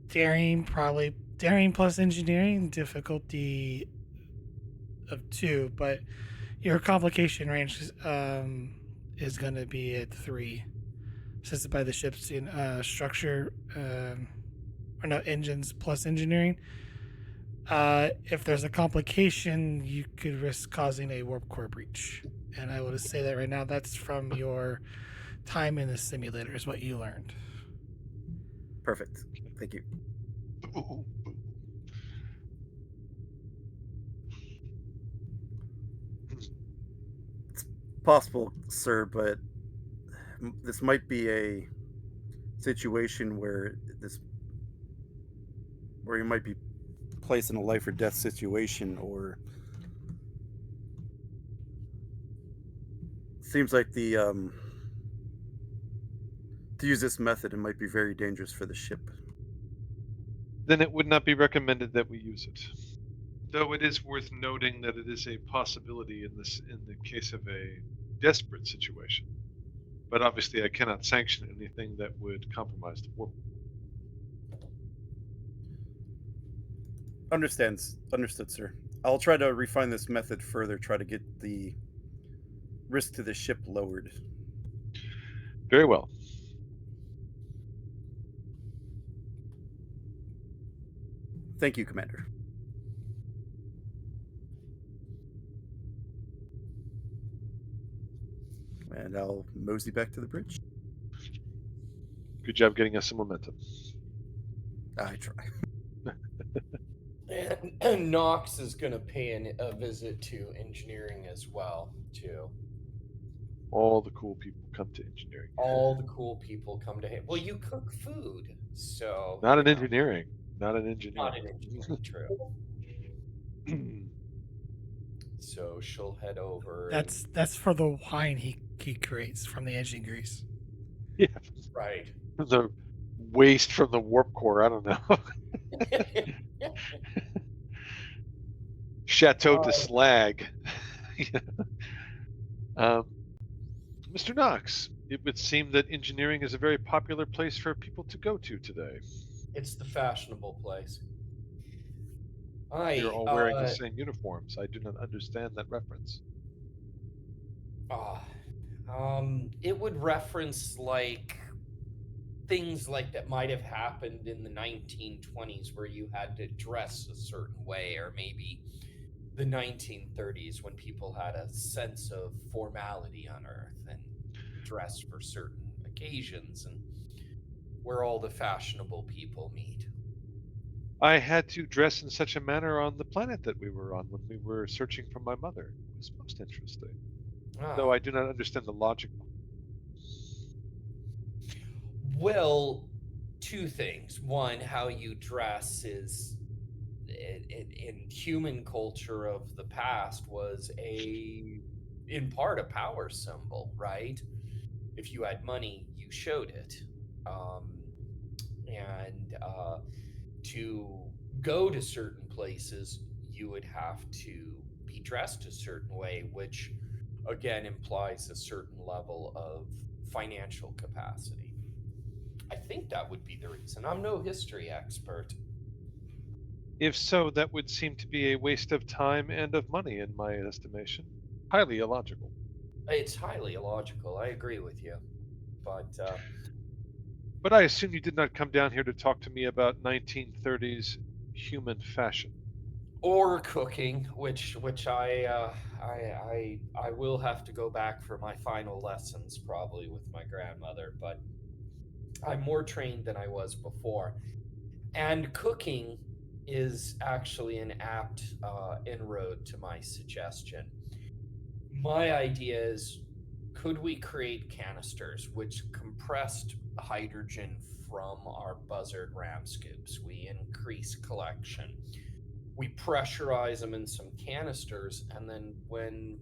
Daring, probably daring plus engineering, difficulty of 2, but your complication range is going to be at 3, assisted by the ship's structure, or no, engines plus engineering. If there's a complication, you could risk causing a warp core breach. And I will just say that right now, that's from your time in the simulator, is what you learned. Perfect. Thank you. It's possible, sir, but this might be a situation where you might be placed in a life or death situation, or seems like the to use this method, it might be very dangerous for the ship. Then it would not be recommended that we use it. Though it is worth noting that it is a possibility in the case of a desperate situation. But obviously, I cannot sanction anything that would compromise the war. Understood, sir. I'll try to refine this method further, try to get the risk to the ship lowered. Very well. Thank you, Commander. And I'll mosey back to the bridge. Good job getting us some momentum. I try. And Knox is going to pay a visit to engineering as well, too. All the cool people come to engineering. All the cool people come to him. Well, you cook food, so Not you in know, engineering. Not in not engineering. in engineering, true. So she'll head over. That's for the wine he creates from the engine grease. Yeah, right. the waste from the warp core. I don't know. Chateau de slag. Mr. Knox, it would seem that engineering is a very popular place for people to go to today. It's the fashionable place. You're all wearing the same uniforms. I do not understand that reference. It would reference like things like that might have happened in the 1920s where you had to dress a certain way, or maybe the 1930s when people had a sense of formality on Earth and dressed for certain occasions, and where all the fashionable people meet. I had to dress in such a manner on the planet that we were on when we were searching for my mother. It was most interesting. Though I do not understand the logic. Well, two things. One, how you dress is in human culture of the past was in part a power symbol, right? If you had money, you showed it. And to go to certain places, you would have to be dressed a certain way, which again implies a certain level of financial capacity. I think that would be the reason. I'm no history expert. If so, that would seem to be a waste of time and of money in my estimation. Highly illogical. It's highly illogical. I agree with you. But I assume you did not come down here to talk to me about 1930s human fashion. Or cooking, which I will have to go back for my final lessons probably with my grandmother, but I'm more trained than I was before. And cooking is actually an apt inroad to my suggestion. My idea is, could we create canisters which compressed hydrogen from our buzzard ram scoops? We increase collection. We pressurize them in some canisters, and then when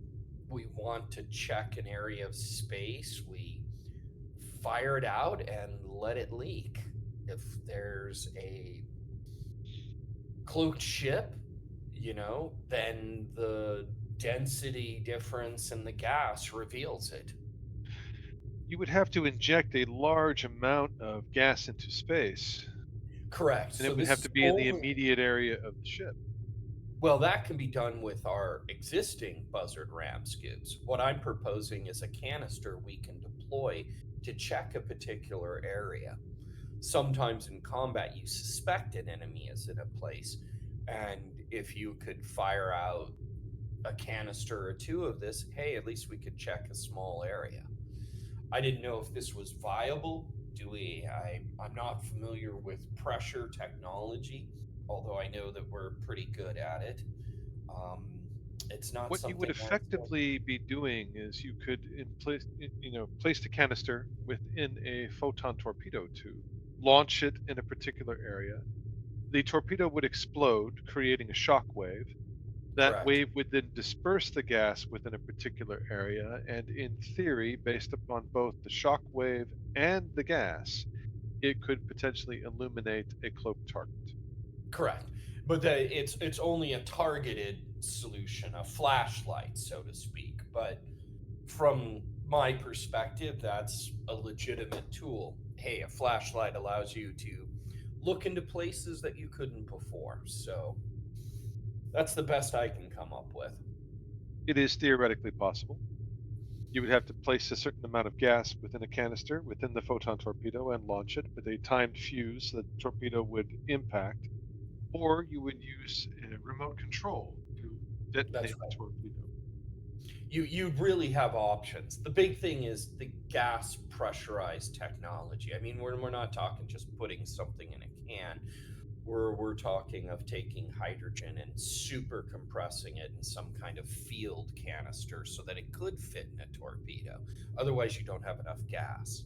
we want to check an area of space, we fire it out and let it leak. If there's a cloaked ship, then the density difference in the gas reveals it. You would have to inject a large amount of gas into space. Correct. And it would have to be in the immediate area of the ship. Well, that can be done with our existing buzzard ram scoops. What I'm proposing is a canister we can deploy to check a particular area. Sometimes in combat, you suspect an enemy is in a place, and if you could fire out a canister or two of this, hey, at least we could check a small area. I didn't know if this was viable. I'm not familiar with pressure technology, although I know that we're pretty good at it. It's not What you would something effectively be doing is you could place the canister within a photon torpedo tube, launch it in a particular area. The torpedo would explode, creating a shock wave. That correct. wave would then disperse the gas within a particular area, and in theory, based upon both the shock wave and the gas, it could potentially illuminate a cloaked target. Correct. But it's only a targeted solution, a flashlight, so to speak. But from my perspective, that's a legitimate tool. Hey, a flashlight allows you to look into places that you couldn't before. So that's the best I can come up with. It is theoretically possible. You would have to place a certain amount of gas within a canister within the photon torpedo and launch it with a timed fuse that the torpedo would impact, or you would use a remote control to That's detonate the right. torpedo. You really have options. The big thing is the gas pressurized technology. I mean, we're not talking just putting something in a can. We're talking of taking hydrogen and super compressing it in some kind of field canister so that it could fit in a torpedo. Otherwise, you don't have enough gas.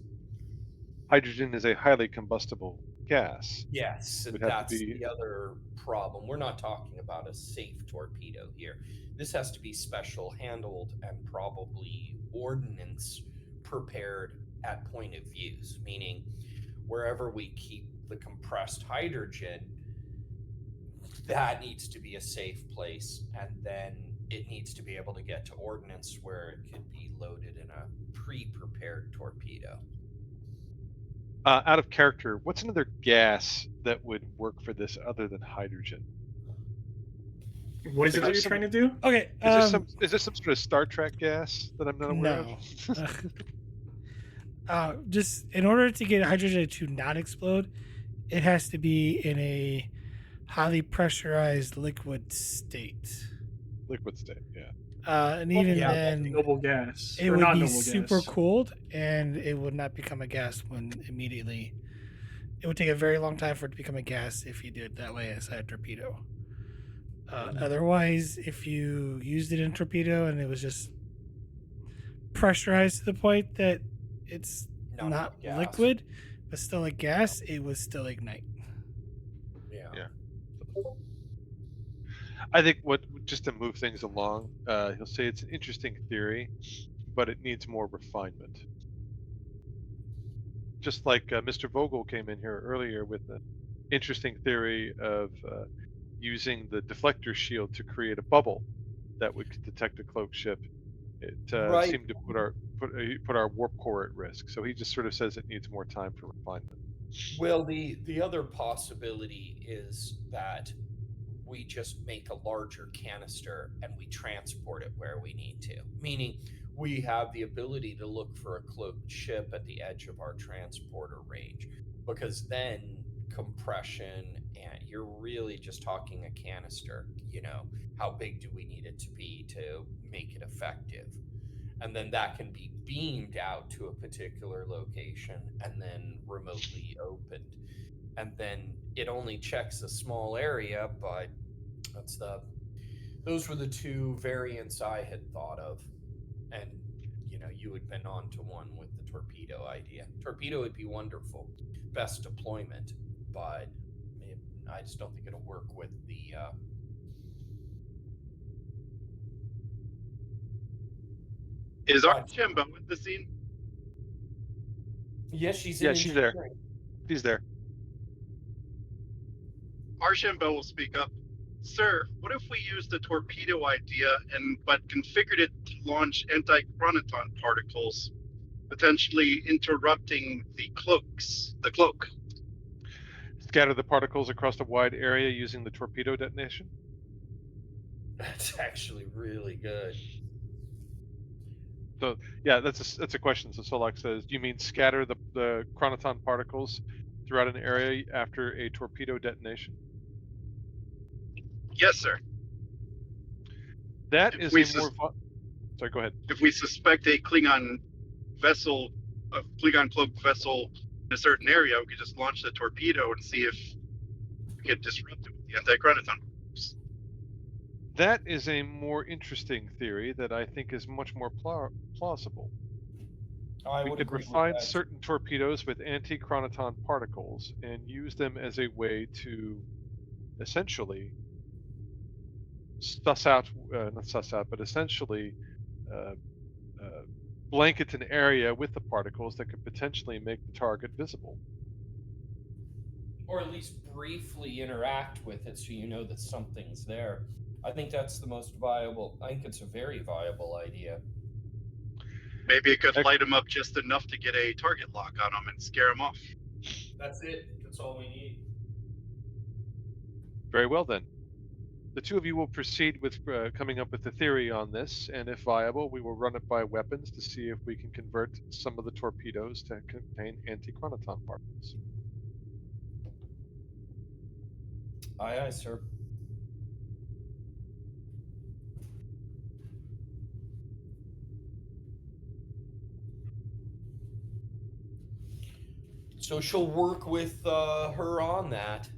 Hydrogen is a highly combustible gas. Yes, It would and have to that's be the other problem. We're not talking about a safe torpedo here. This has to be special handled and probably ordnance prepared at point of use, meaning wherever we keep the compressed hydrogen, that needs to be a safe place, and then it needs to be able to get to ordnance where it could be loaded in a pre-prepared torpedo. out of character. What's another gas that would work for this other than hydrogen? What is it that you're trying to do? Okay. Is there some sort of Star Trek gas that I'm not aware No. of? Just in order to get hydrogen to not explode, it has to be in a highly pressurized liquid state. Liquid state, yeah. And even yeah, then, Noble gas. it or would not be noble super gas. cooled, and it would not become a gas when immediately. It would take a very long time for it to become a gas if you did it that way inside a torpedo. Otherwise, if you used it in a torpedo and it was just pressurized to the point that it's not gas. liquid, but still a gas, it would still ignite. Yeah. I think just to move things along, he'll say it's an interesting theory, but it needs more refinement. Just like Mr. Vogel came in here earlier with an interesting theory of using the deflector shield to create a bubble that would detect a cloaked ship. It Right. seemed to put our warp core at risk. So he just sort of says it needs more time for refinement. Well, the other possibility is that we just make a larger canister and we transport it where we need to. Meaning we have the ability to look for a cloaked ship at the edge of our transporter range, because then compression, and you're really just talking a canister, how big do we need it to be to make it effective? And then that can be beamed out to a particular location and then remotely opened. And then it only checks a small area, but those were the two variants I had thought of. And you had been on to one with the torpedo idea. Torpedo would be wonderful, best deployment, but I just don't think it'll work with the Is Archambault at the scene? Yes, she's Yeah, in she's there. engineering. He's there. Archambault will speak up. Sir, what if we used the torpedo idea but configured it to launch anti-chronoton particles, potentially interrupting the cloak? Scatter the particles across a wide area using the torpedo detonation. That's actually really good. So yeah, that's a question. So Solak says, do you mean scatter the chronoton particles throughout an area after a torpedo detonation? Yes, sir. That If is we a more. Sorry, go ahead. If we suspect a Klingon vessel, a Klingon cloaked vessel in a certain area, we could just launch the torpedo and see if we could disrupt it with the anti-chronoton. That is a more interesting theory that I think is much more plausible. I We would could agree with refine that. certain torpedoes with anti-chronoton particles and use them as a way to essentially suss out, not suss out, but essentially uh, uh, blanket an area with the particles that could potentially make the target visible. Or at least briefly interact with it so you know that something's there. I think that's the most viable. I think it's a very viable idea. Maybe it could Ec- light them up just enough to get a target lock on them and scare them off. That's it. That's all we need. Very well, then. The two of you will proceed with coming up with a theory on this, and if viable, we will run it by weapons to see if we can convert some of the torpedoes to contain anti-chronoton particles. Aye, aye, sir. So she'll work with her on that.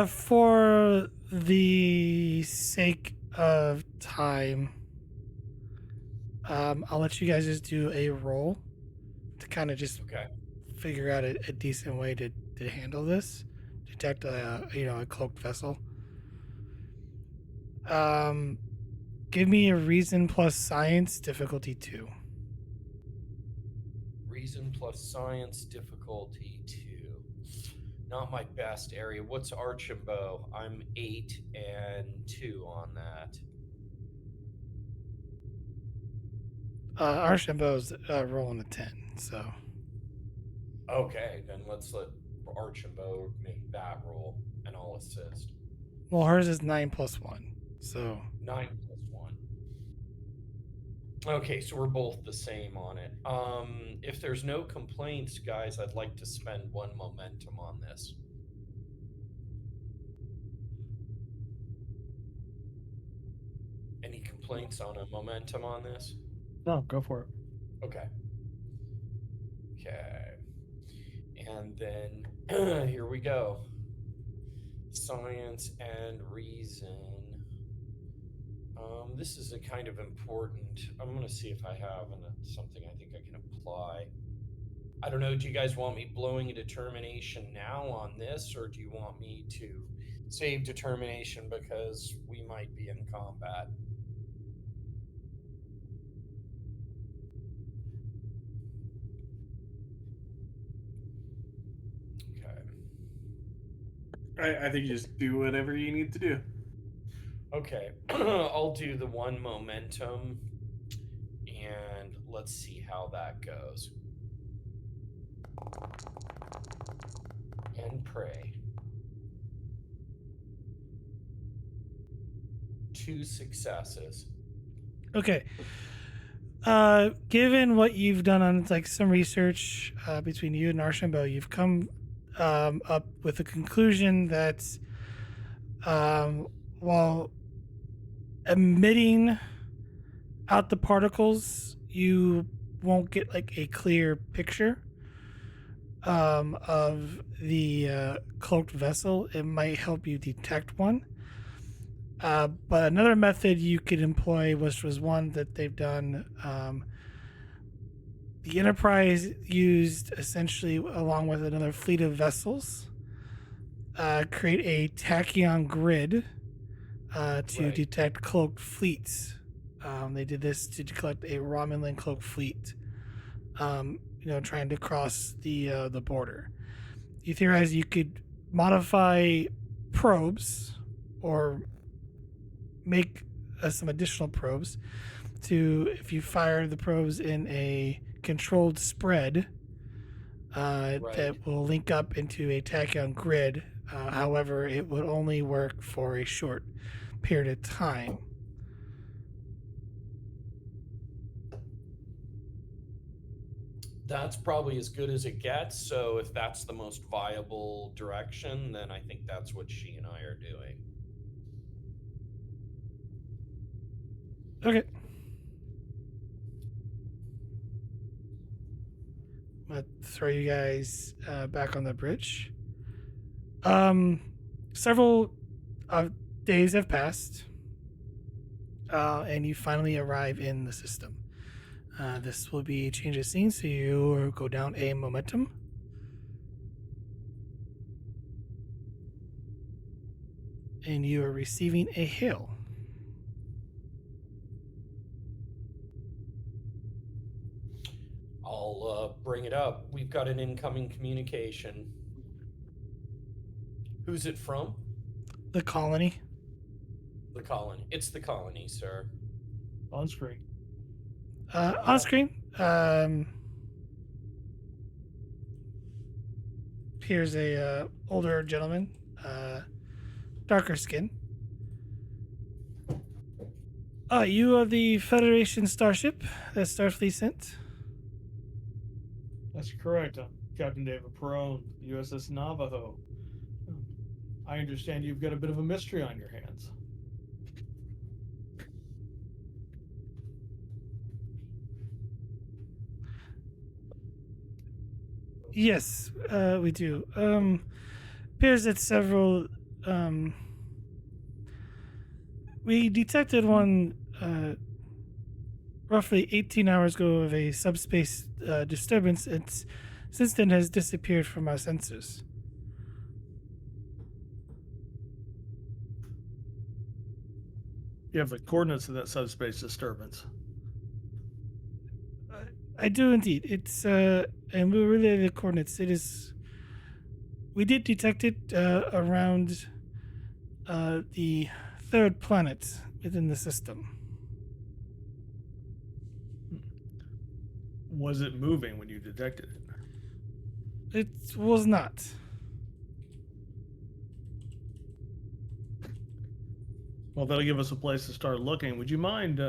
For the sake of time, I'll let you guys just do a roll to kind of just Okay. figure out a decent way to handle this. Detect a cloaked vessel. Give me a reason plus science difficulty 2. Reason plus science difficulty 2. Not my best area. What's Archambault? I'm 8 and 2 on that. Archambault's rolling a 10, so Okay, then let's let Archambault make that roll, and I'll assist. well hers is 9 plus 1, so 9 plus 1. Okay, so we're both the same on it. If there's no complaints, guys, I'd like to spend 1 momentum on this. Any complaints on a momentum on this? No, go for it. Okay. Okay. And then here we go. Science and reason. This is a kind of important. I'm going to see if I have something I think I can apply. I don't know. Do you guys want me blowing a determination now on this, or do you want me to save determination because we might be in combat? Okay. I think you just do whatever you need to do. Okay. I'll do the 1 momentum, and let's see how that goes. And pray. 2 successes. okay. Given what you've done on like some research between you and Archambault, you've come up with a conclusion that while emitting out the particles, you won't get like a clear picture of the cloaked vessel. It might help you detect one. But another method you could employ, which was one that they've done, the Enterprise used essentially, along with another fleet of vessels, create a tachyon grid to Right. detect cloaked fleets. They did this to collect a Romulan cloaked fleet, trying to cross the border. You theorize you could modify probes or make some additional probes to, if you fire the probes in a controlled spread, Right. that will link up into a tachyon grid. However, it would only work for a short period of time. That's probably as good as it gets. So if that's the most viable direction, then I think that's what she and I are doing. Okay. Let's throw you guys back on the bridge. Several days have passed, and you finally arrive in the system. This will be a change of scene, so you go down a momentum. And you are receiving a hail. I'll bring it up. We've got an incoming communication. Who's it from? The colony. The colony. It's the colony, sir. On screen. On screen, here's a older gentleman, darker skin. You are the Federation starship that Starfleet sent? That's correct. I'm Captain David Perone, USS Navajo. I understand you've got a bit of a mystery on your hands. Yes, we do. Appears that several. We detected one roughly 18 hours ago of a subspace disturbance. It's since then has disappeared from our sensors. You have the coordinates of that subspace disturbance. I do indeed. It's and we'll relay the coordinates. It is. We did detect it around the third planet within the system. Was it moving when you detected it? It was not. Well, that'll give us a place to start looking. Would you mind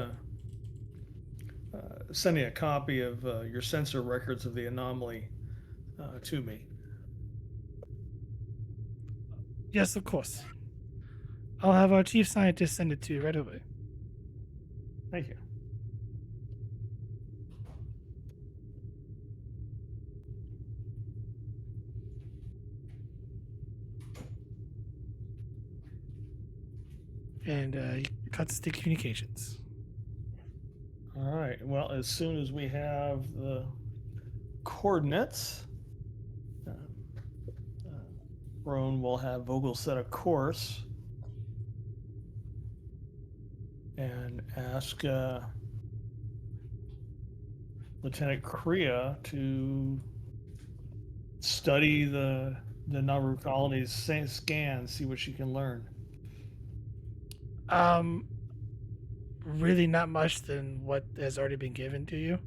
sending a copy of your sensor records of the anomaly to me? Yes, of course. I'll have our chief scientist send it to you right away. Thank you. And he cuts to communications. All right. Well, as soon as we have the coordinates, Roan will have Vogel set a course and ask Lieutenant Korea to study the Nauru colony's scans, see what she can learn. Really not much than what has already been given to you.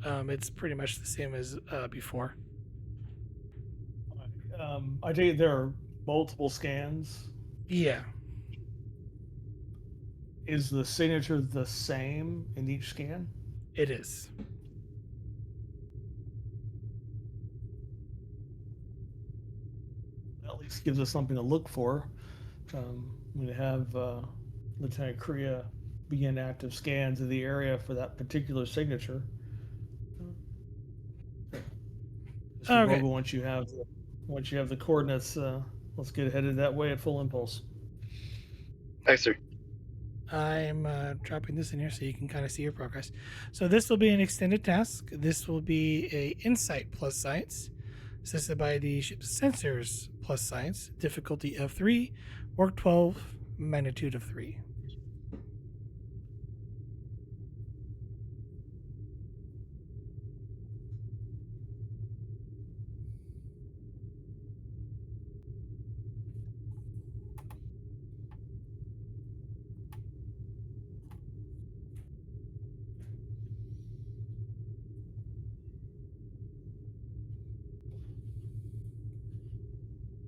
It's pretty much the same as before. I take it there are multiple scans. Yeah, Is the signature the same in each scan? it is. At least gives us something to look for. We have Lieutenant Korea begin active scans of the area for that particular signature. Mr. Okay. Vogel, once you have the coordinates, let's get headed that way at full impulse. Thanks, sir. I'm dropping this in here so you can kind of see your progress. So this will be an extended task. This will be a insight plus science, assisted by the ship's sensors plus science, difficulty of 3, work 12, magnitude of 3.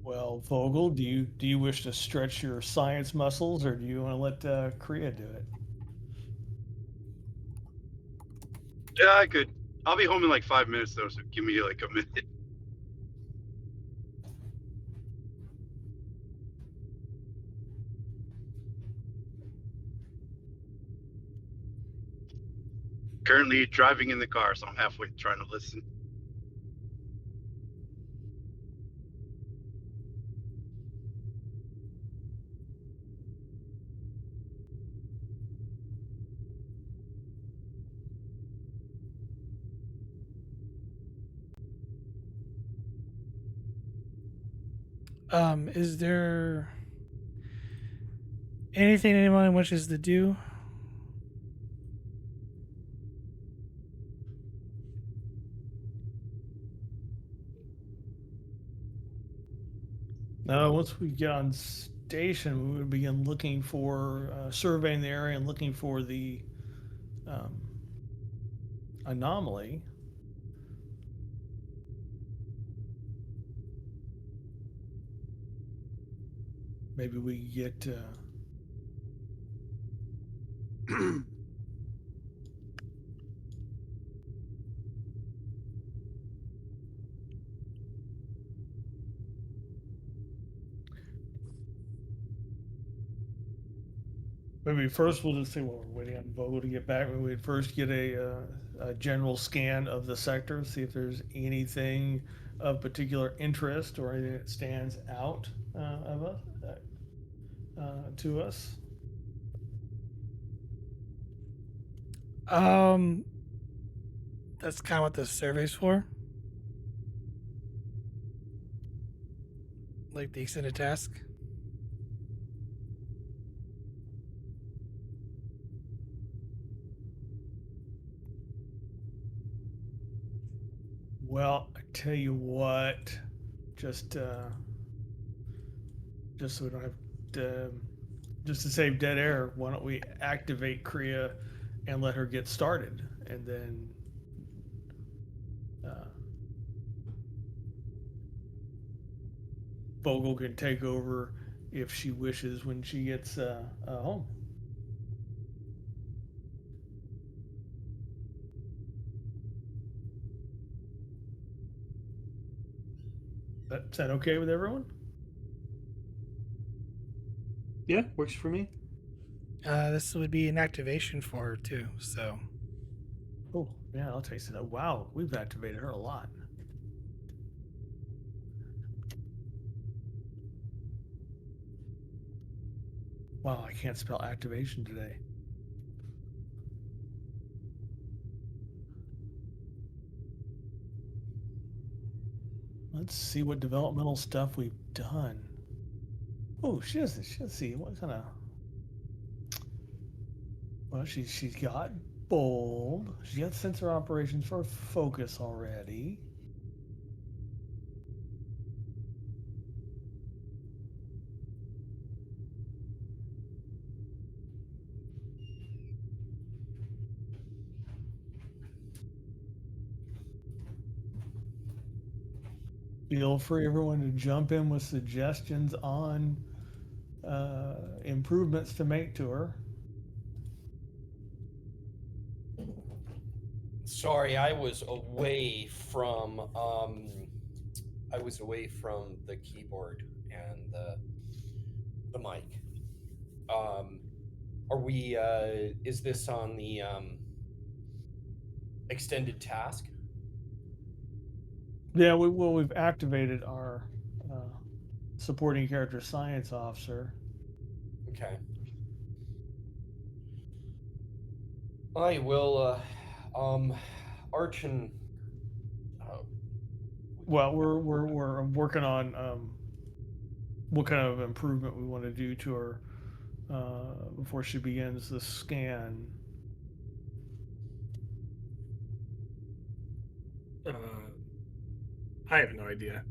Well, Vogel, do you wish to stretch your science muscles, or do you want to let Kriya do it? Yeah, I could. I'll be home in like 5 minutes though, so give me like a minute. Currently driving in the car, so I'm halfway trying to listen. Is there anything anyone wishes to do? No, once we get on station, we would begin looking for surveying the area and looking for the um, anomaly. Maybe we get maybe first we'll just say, well, we're waiting on Vogel to get back. We'd first get a general scan of the sector, see if there's anything of particular interest or anything that stands out of us to us. Um, that's kind of what the survey's for. Like the extended task. Well, I tell you what, just so we don't have to, just to save dead air, why don't we activate Kriya and let her get started, and then Vogel can take over if she wishes when she gets home. Is that okay with everyone? Yeah, works for me. This would be an activation for her too. So Oh, yeah, I'll taste it. Wow, we've activated her a lot. Wow, I can't spell activation today. Let's see what developmental stuff we've done. Oh, let's see what kind of. Well, she's got bold. She's got sensor operations for focus already. Feel free, everyone, to jump in with suggestions on improvements to make to her. Sorry, I was away from the keyboard and the mic. Are we is this on the extended task? Yeah, we've activated our supporting character science officer. Okay. I will Arch and Well, we're working on what kind of improvement we want to do to her before she begins the scan. I have no idea.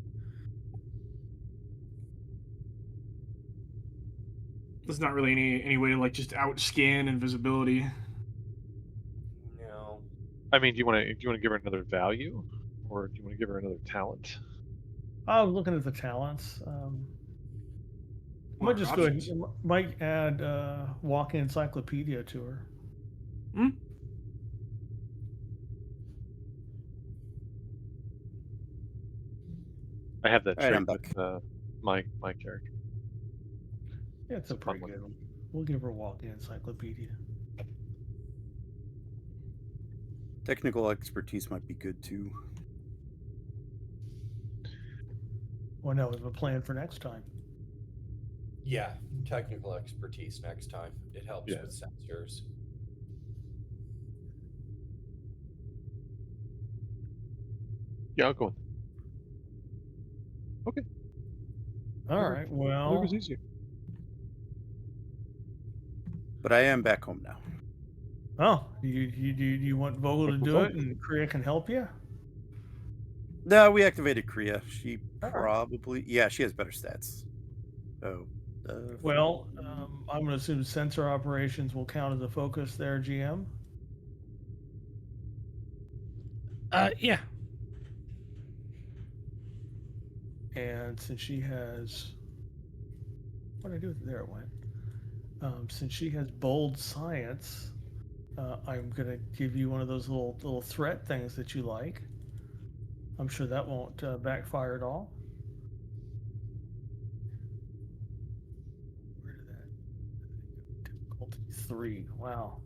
There's not really any way to like just outscan invisibility. no. I mean, do you want to give her another value, or do you want to give her another talent? I was looking at the talents. I might More just go ahead. options. Might add walk-in encyclopedia to her. I have that All right, trait I'm with back. my character. Yeah, it's a a fun pretty one. good one. We'll give her walk-in encyclopedia. Technical expertise might be good too. Well, no, we have a plan for next time. Yeah, technical expertise next time. It helps Yeah. with sensors. Yeah, I'll go with. Okay. All Whatever- right. Well, Whatever's easier. But I am back home now. oh, you want Vogel to Look, do Vogel. it, and Kriya can help you? No, we activated Kriya. She All right. probably, yeah, she has better stats. Oh, Well, I'm going to assume sensor operations will count as a focus there, GM. Yeah. And since she has, what did I do with it? There it went. Since she has bold science, I'm going to give you one of those little threat things that you like. I'm sure that won't backfire at all. Where did that difficulty 3? Wow.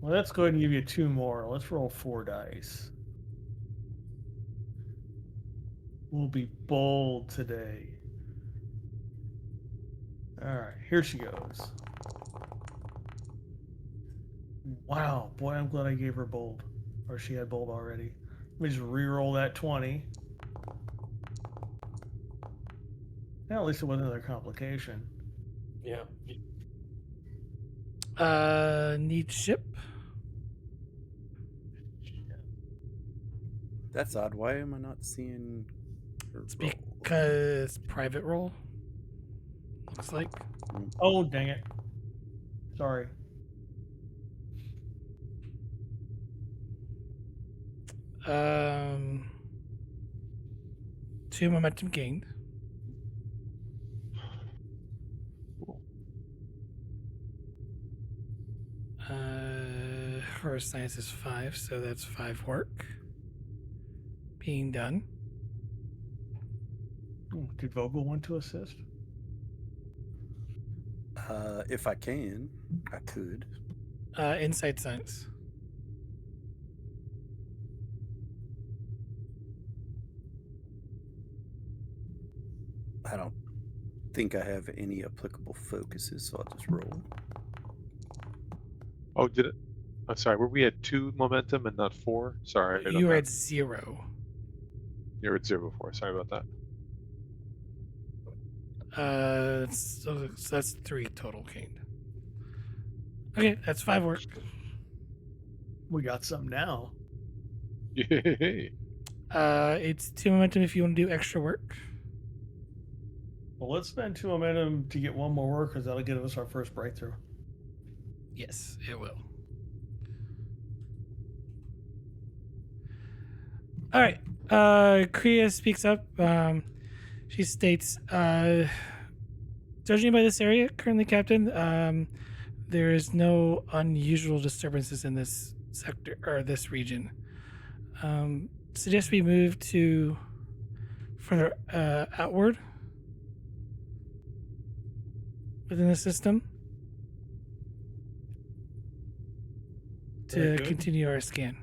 Well, let's go ahead and give you 2 more. Let's roll 4 dice. We'll be bold today. All right, here she goes. Wow, boy, I'm glad I gave her bold. Or she had bold already. Let me just re-roll that 20. Yeah, at least it wasn't another complication. Yeah. Need ship. that's odd. Why am I not seeing her It's roll? because private roll. Looks like. Oh, dang it. Sorry. Um, 2 momentum gained. Cool. Her science is 5, so that's 5 work being done. Did Vogel want to assist? If I can, I could. Insight science. I don't think I have any applicable focuses, so I'll just roll. Oh, did it? I'm sorry. Were we at 2 momentum and not 4? Sorry. You were at 0. You're at 0 before. Sorry about that. So that's 3 total gained. Okay, that's 5 work. We got some now. Yay. It's 2 momentum if you want to do extra work. Well, let's spend 2 momentum to get 1 more work, because that'll give us our first breakthrough. Yes, it will. All right. Kriya speaks up. She states, judging by this area, currently, Captain, there is no unusual disturbances in this sector or this region. Suggest we move to further outward within the system Very to good. continue our scan.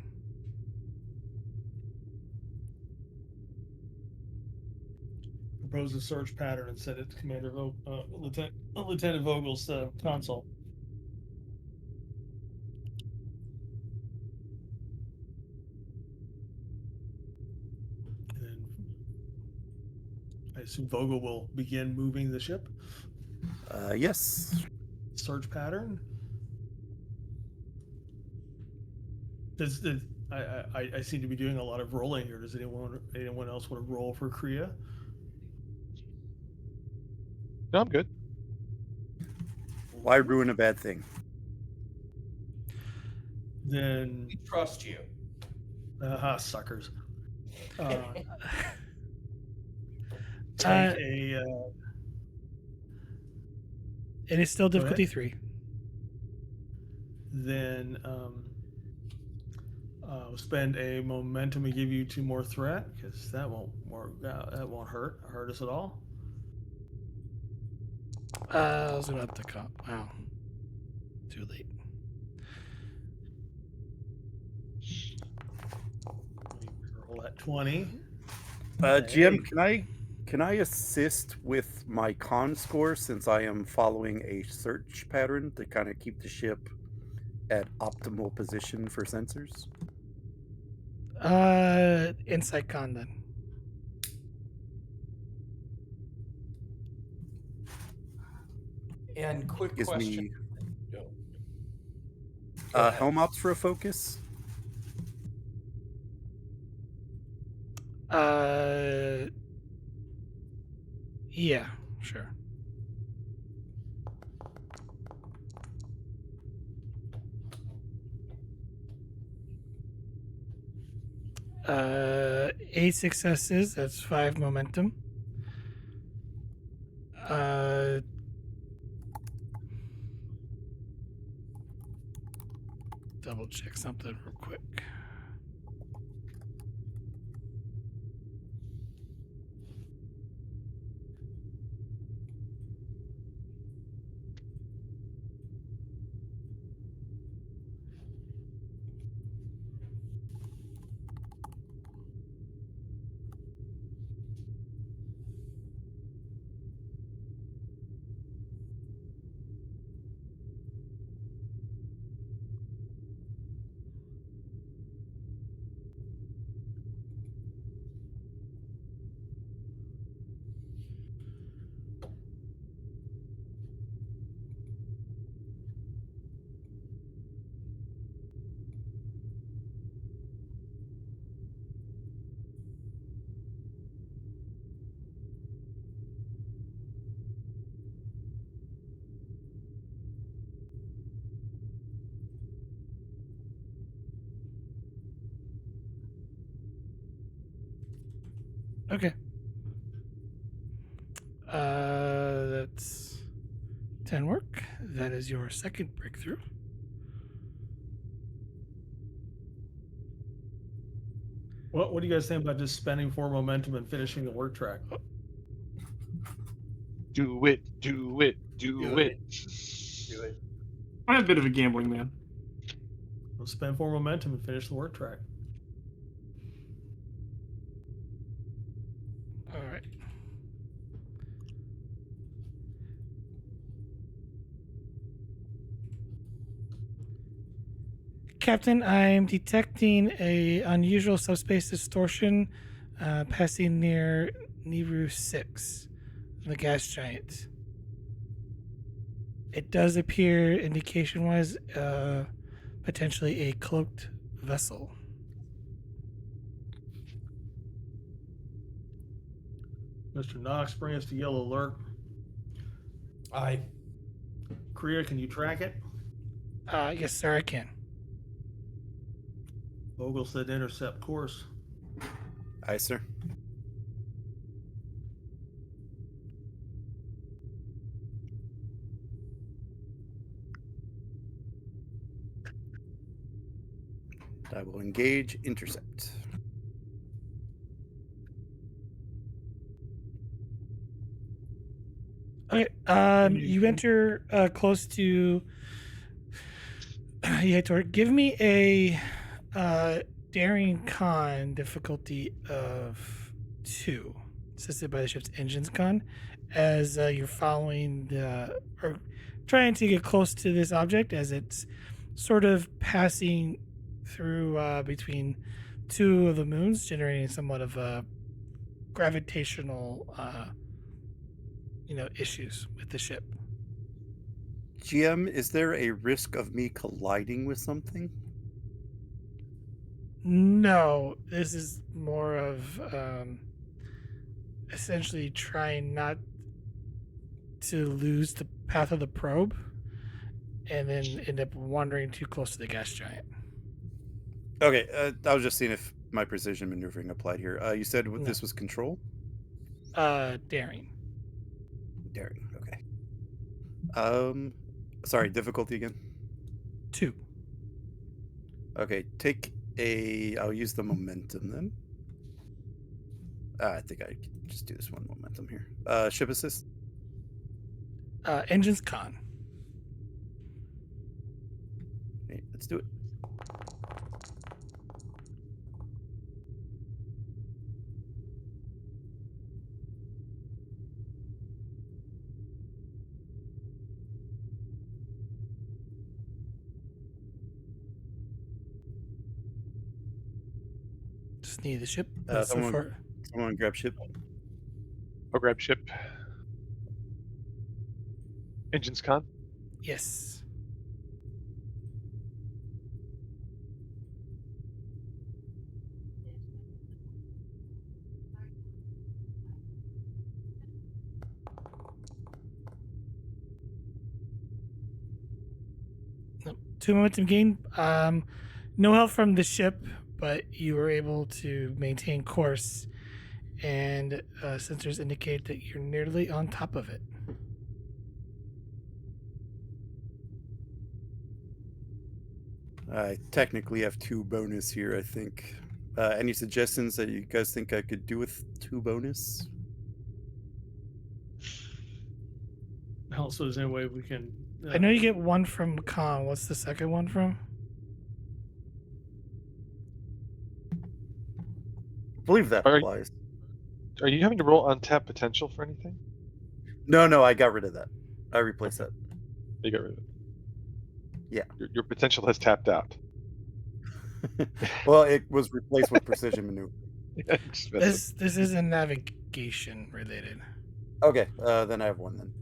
Propose a search pattern and send it to Commander Lieutenant Vogel's console. And then I assume Vogel will begin moving the ship. Yes. Search pattern. I seem to be doing a lot of rolling here. Does anyone else want to roll for Kriya? No, I'm good. Why ruin a bad thing? Then We trust you. suckers. Uh, take Uh, a. It is still Go ahead. difficulty 3. Then spend a momentum and give you 2 more threat because that won't work. That won't hurt us at all. I was gonna up the comp. Wow, too late. Roll at 20. GM, can I assist with my con score since I am following a search pattern to kind of keep the ship at optimal position for sensors? Insight con then. And quick Gives question. me Go ahead. helm ops for a focus. Yeah, sure. Uh, 8 successes. That's 5 momentum. Double check something real quick. Okay. That's 10 work. That is your second breakthrough. What do you guys think about just spending 4 momentum and finishing the work track? Do it, do it, do it. Do it. I'm a bit of a gambling man. We'll spend 4 momentum and finish the work track. All right. Captain, I'm detecting a unusual subspace distortion passing near Nibiru 6, the gas giant. It does appear, indication-wise, potentially a cloaked vessel. Mr. Knox, bring us to yellow alert. Aye. Kriya, can you track it? Yes, sir, I can. Vogel said intercept course. Aye, sir. I will engage intercept. Okay. You enter close to. Yeah, Tor. Give me a daring con difficulty of 2, assisted by the ship's engines con, as you're following the or trying to get close to this object as it's sort of passing through between 2 of the moons, generating somewhat of a gravitational issues with the ship. GM, is there a risk of me colliding with something? No, this is more of essentially trying not to lose the path of the probe and then end up wandering too close to the gas giant. Okay, I was just seeing if my precision maneuvering applied here. You said this was control? Daring. Daring. Okay. Sorry, difficulty again. 2. Okay, I'll use the momentum then. I think I can just do this one momentum here. Ship assist. Engines con. Okay, let's do it. Just need the ship. So far, Someone grab ship. I'll grab ship. Engines con. yes. Nope. 2 momentum gain. No help from the ship, but you were able to maintain course, and sensors indicate that you're nearly on top of it. I technically have 2 bonus here, I think. Any suggestions that you guys think I could do with 2 bonus? Also, is there any way we can? I know you get 1 from con. What's the second one from? I believe that Are- applies. Are you having to roll untap potential for anything? No, I got rid of that. I replaced that. You got rid of it. Yeah. Your potential has tapped out. Well, it was replaced with precision maneuver. Expensive. This isn't navigation related. Okay, then I have 1 then.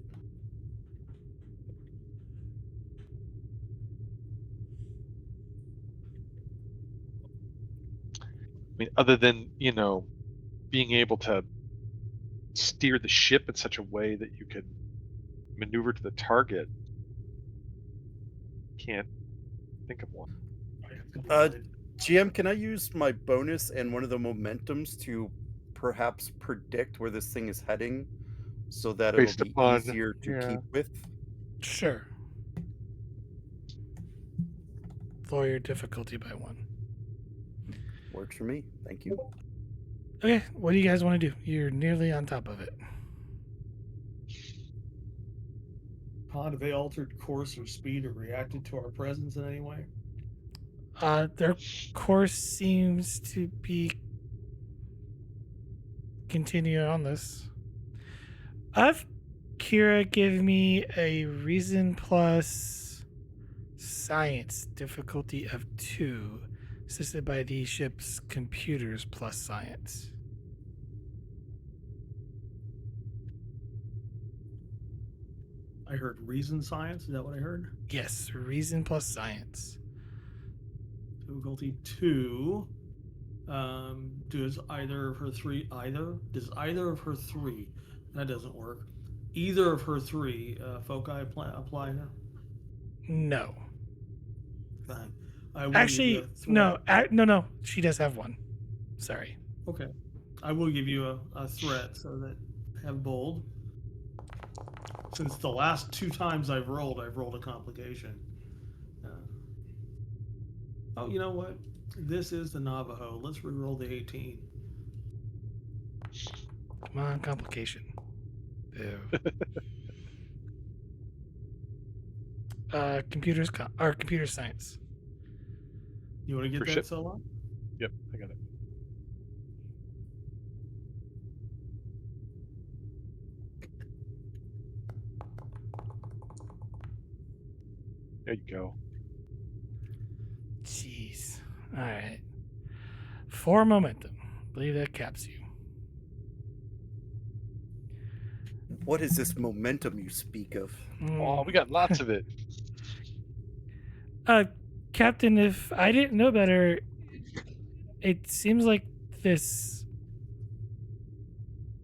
I mean, other than, being able to steer the ship in such a way that you can maneuver to the target, can't think of one. GM, can I use my bonus and one of the momentums to perhaps predict where this thing is heading so that Based it'll be upon- easier to yeah. keep with? Sure. Lower your difficulty by 1. Works for me. Thank you. Okay, what do you guys want to do? You're nearly on top of it. Have they altered course or speed or reacted to our presence in any way? Their course seems to be continuing on this. I've Kira give me a reason plus science difficulty of 2, assisted by the ship's computers plus science. I heard reason science. Is that what I heard? Yes, reason plus science. Difficulty 2. Does either of her 3 that doesn't work, either of her 3 foci apply here? No. Fine. I will give you Actually, a threat. no. She does have 1. Sorry. Okay, I will give you a threat so that have bold. Since the last 2 times I've rolled a complication. Oh, you know what? This is the Navajo. Let's re-roll the 18. Come on, complication. Ew. Computer science. You want to get For that, ship. Solo? Yep, I got it. There you go. Jeez. All right. 4 momentum. I believe that caps you. What is this momentum you speak of? Oh, we got lots of it. Captain, if I didn't know better, it seems like this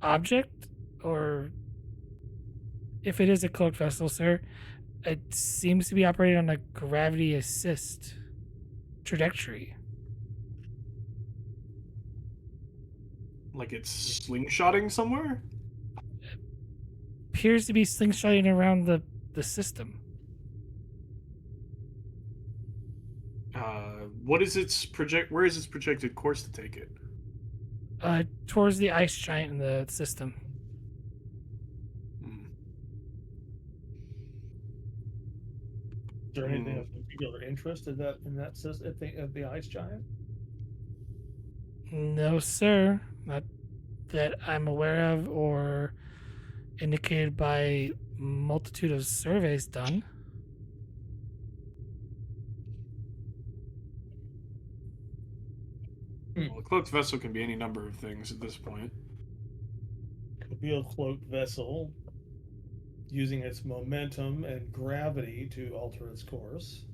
object, or if it is a cloaked vessel, sir, it seems to be operating on a gravity assist trajectory. Like it's slingshotting somewhere? Appears to be slingshotting around the system. What is its where is its projected course to take it? Towards the ice giant in the system. Hmm. Is there anything of particular interest in that system at the ice giant? No, sir. Not that I'm aware of or indicated by multitude of surveys done. Well, a cloaked vessel can be any number of things at this point. Could be a cloaked vessel using its momentum and gravity to alter its course.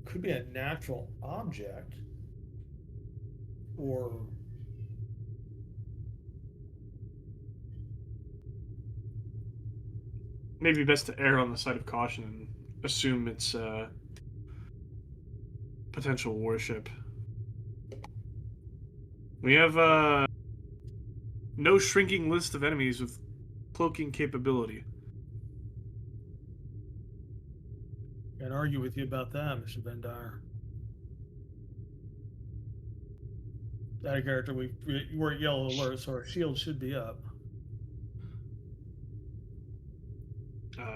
Could be a natural object, or Maybe best to err on the side of caution and assume it's potential warship. We have no shrinking list of enemies with cloaking capability. Can't argue with you about that, Mr. Bendire. That a character we're at yellow alert, so our shield should be up.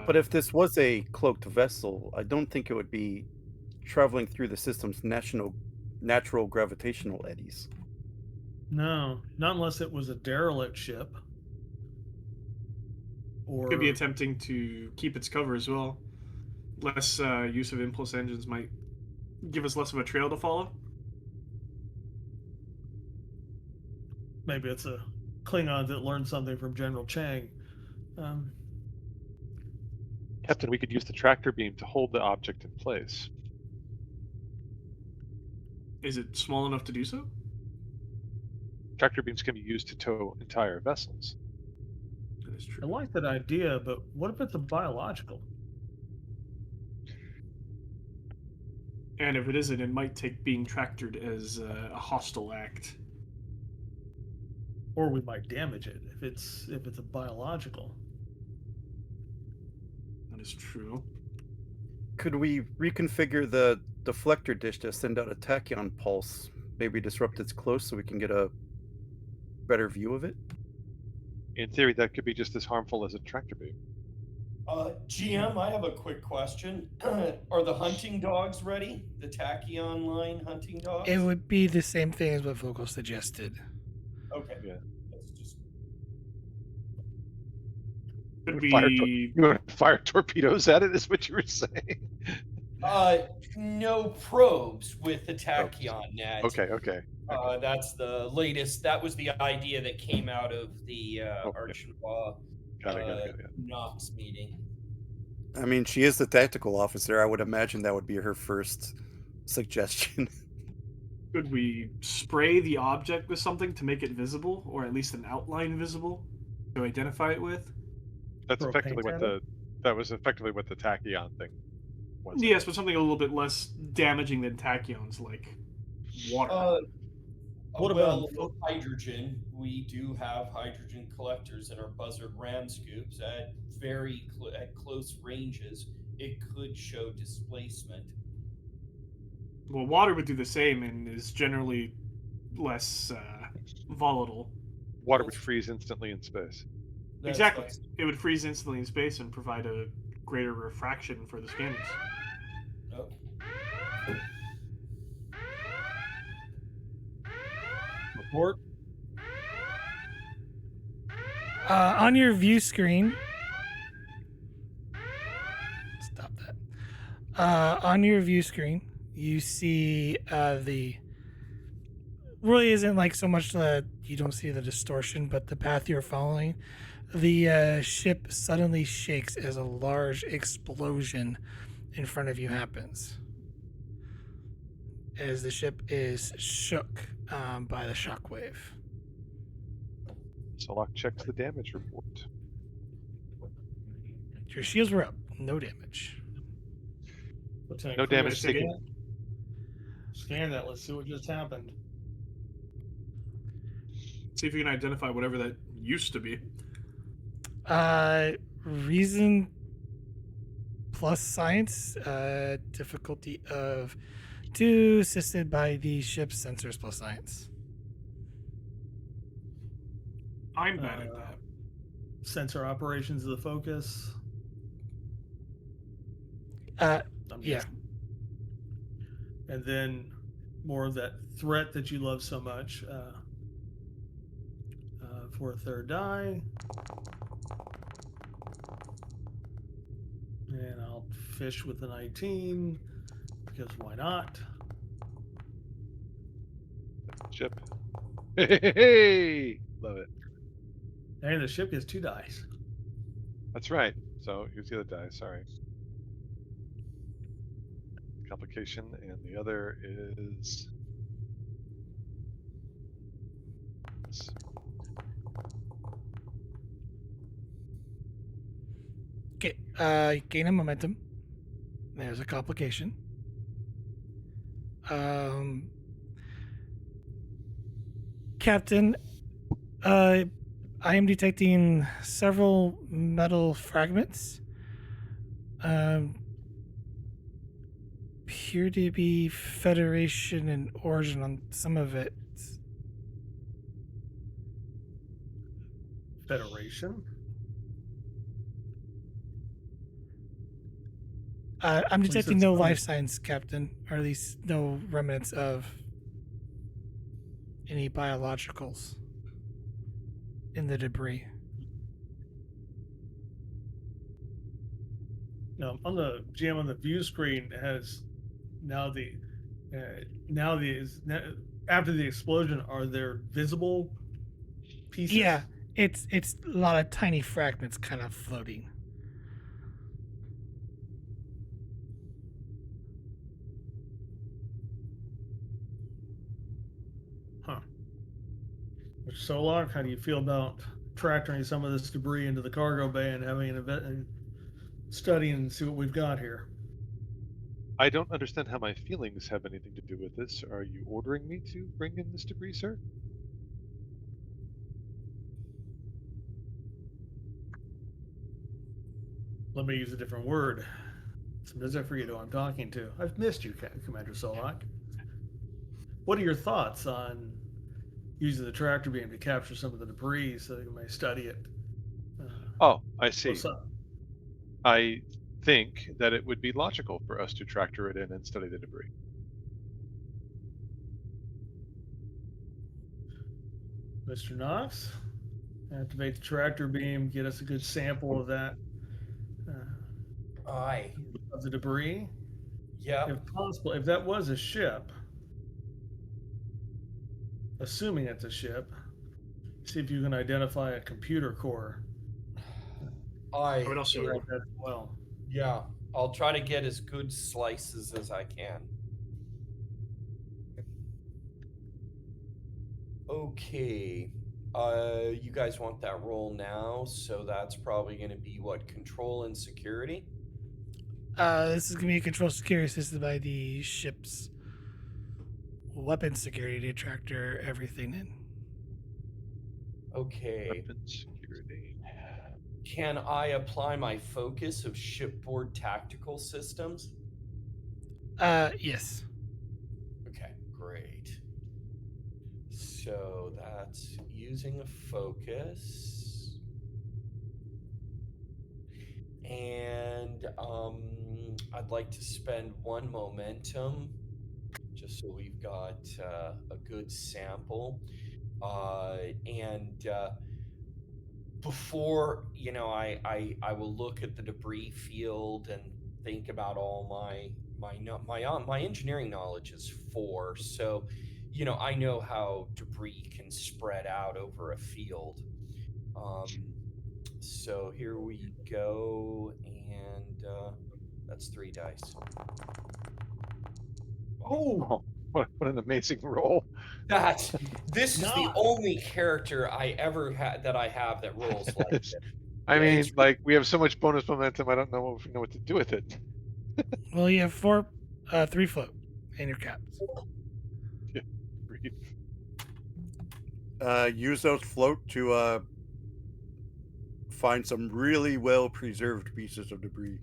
But if this was a cloaked vessel, I don't think it would be traveling through the system's natural gravitational eddies. No, not unless it was a derelict ship. Or Could be attempting to keep its cover as well. Less use of impulse engines might give us less of a trail to follow. maybe it's a Klingon that learned something from General Chang. Captain, we could use the tractor beam to hold the object in place. Is it small enough to do so? Tractor beams can be used to tow entire vessels. That is I true. like that idea, but what if it's a biological? And if it isn't, it might take being tractored as a hostile act. Or we might damage it if it's a biological. That is true. Could we reconfigure the deflector dish to send out a tachyon pulse? Maybe disrupt its close so we can get a better view of it? In theory, that could be just as harmful as a tractor beam. GM, I have a quick question. Are the hunting dogs ready? The tachyon line hunting dogs? It would be the same thing as what Vogel suggested. Okay. Yeah. That's just Could You want we? to fire torpedoes at it, is what you were saying? no probes with the tachyon net. Okay. That's the latest. That was the idea that came out of the Okay. Archinois Got it. Knox meeting. I mean, she is the tactical officer. I would imagine that would be her first suggestion. Could we spray the object with something to make it visible, or at least an outline visible to identify it with? That's Throw effectively paint what at it? that was effectively what the tachyon thing was. Yes, but something a little bit less damaging than tachyons, like water. What about- with hydrogen? We do have hydrogen collectors in our buzzard ram scoops at at close ranges. It could show displacement. Well, water would do the same and is generally less volatile. Water would freeze instantly in space. Exactly. It would freeze instantly in space and provide a greater refraction for the scanners. Okay. Report. On your view screen, stop that. On your view screen, you see the really isn't like so much that you don't see the distortion, but the path you're following. The ship suddenly shakes as a large explosion in front of you happens. As the ship is shook by the shockwave. Solok checks the damage report. Your shields were up, no damage. No damage taken. Scan that. Let's see what just happened. See if you can identify whatever that used to be. Reason plus science. Difficulty of 2, assisted by the ship's sensors plus science. I'm bad at that. Sensor operations is the focus. I'm Yeah. guessing. And then more of that threat that you love so much for a third die. And I'll fish with the 19 because why not? Ship. Hey, love it. And the ship gets 2 dice. That's right. So here's the other die. Sorry. Complication, and the other is this. Okay. Gain a momentum. There's a complication. Captain, I am detecting several metal fragments. Appear to be Federation in origin on some of it. Federation. I'm Well, you detecting said no some. life signs, Captain, or at least no remnants of any biologicals in the debris. No, on the GM on the view screen has now after the explosion, are there visible pieces? Yeah, it's a lot of tiny fragments kind of floating. Huh. Which Solak, how do you feel about tractoring some of this debris into the cargo bay and having an event and studying and see what we've got here? I don't understand how my feelings have anything to do with this. Are you ordering me to bring in this debris, sir? Let me use a different word. Sometimes I forget who I'm talking to. I've missed you, Commander Solak. What are your thoughts on using the tractor beam to capture some of the debris so you may study it? Oh, I see. What's up? I think that it would be logical for us to tractor it in and study the debris. Mr. Knox, activate the tractor beam, get us a good sample of that, Aye. of the debris. Yeah. If possible, if that was a ship, assuming it's a ship, see if you can identify a computer core. I would also- Like that as well. Yeah. I'll try to get as good slices as I can. Okay. You guys want that roll now, so that's probably going to be what, control and security? This is going to be a control security assisted by the ship's weapon security to tractor everything in. Okay. Weapon security. Can I apply my focus of shipboard tactical systems? Yes. Okay, great. So that's using a focus. And I'd like to spend 1 momentum just so we've got a good sample. And before, I will look at the debris field and think about all my engineering knowledge is 4, so I know how debris can spread out over a field. So here we go, and that's 3 dice. Oh, what an amazing roll! This is the only character I ever had that I have that rolls like it. I Yeah, mean, it's- like, we have so much bonus momentum. I don't know if we know what to do with it. Well, you have 3 float in your caps. Brief. use those float to find some really well preserved pieces of debris.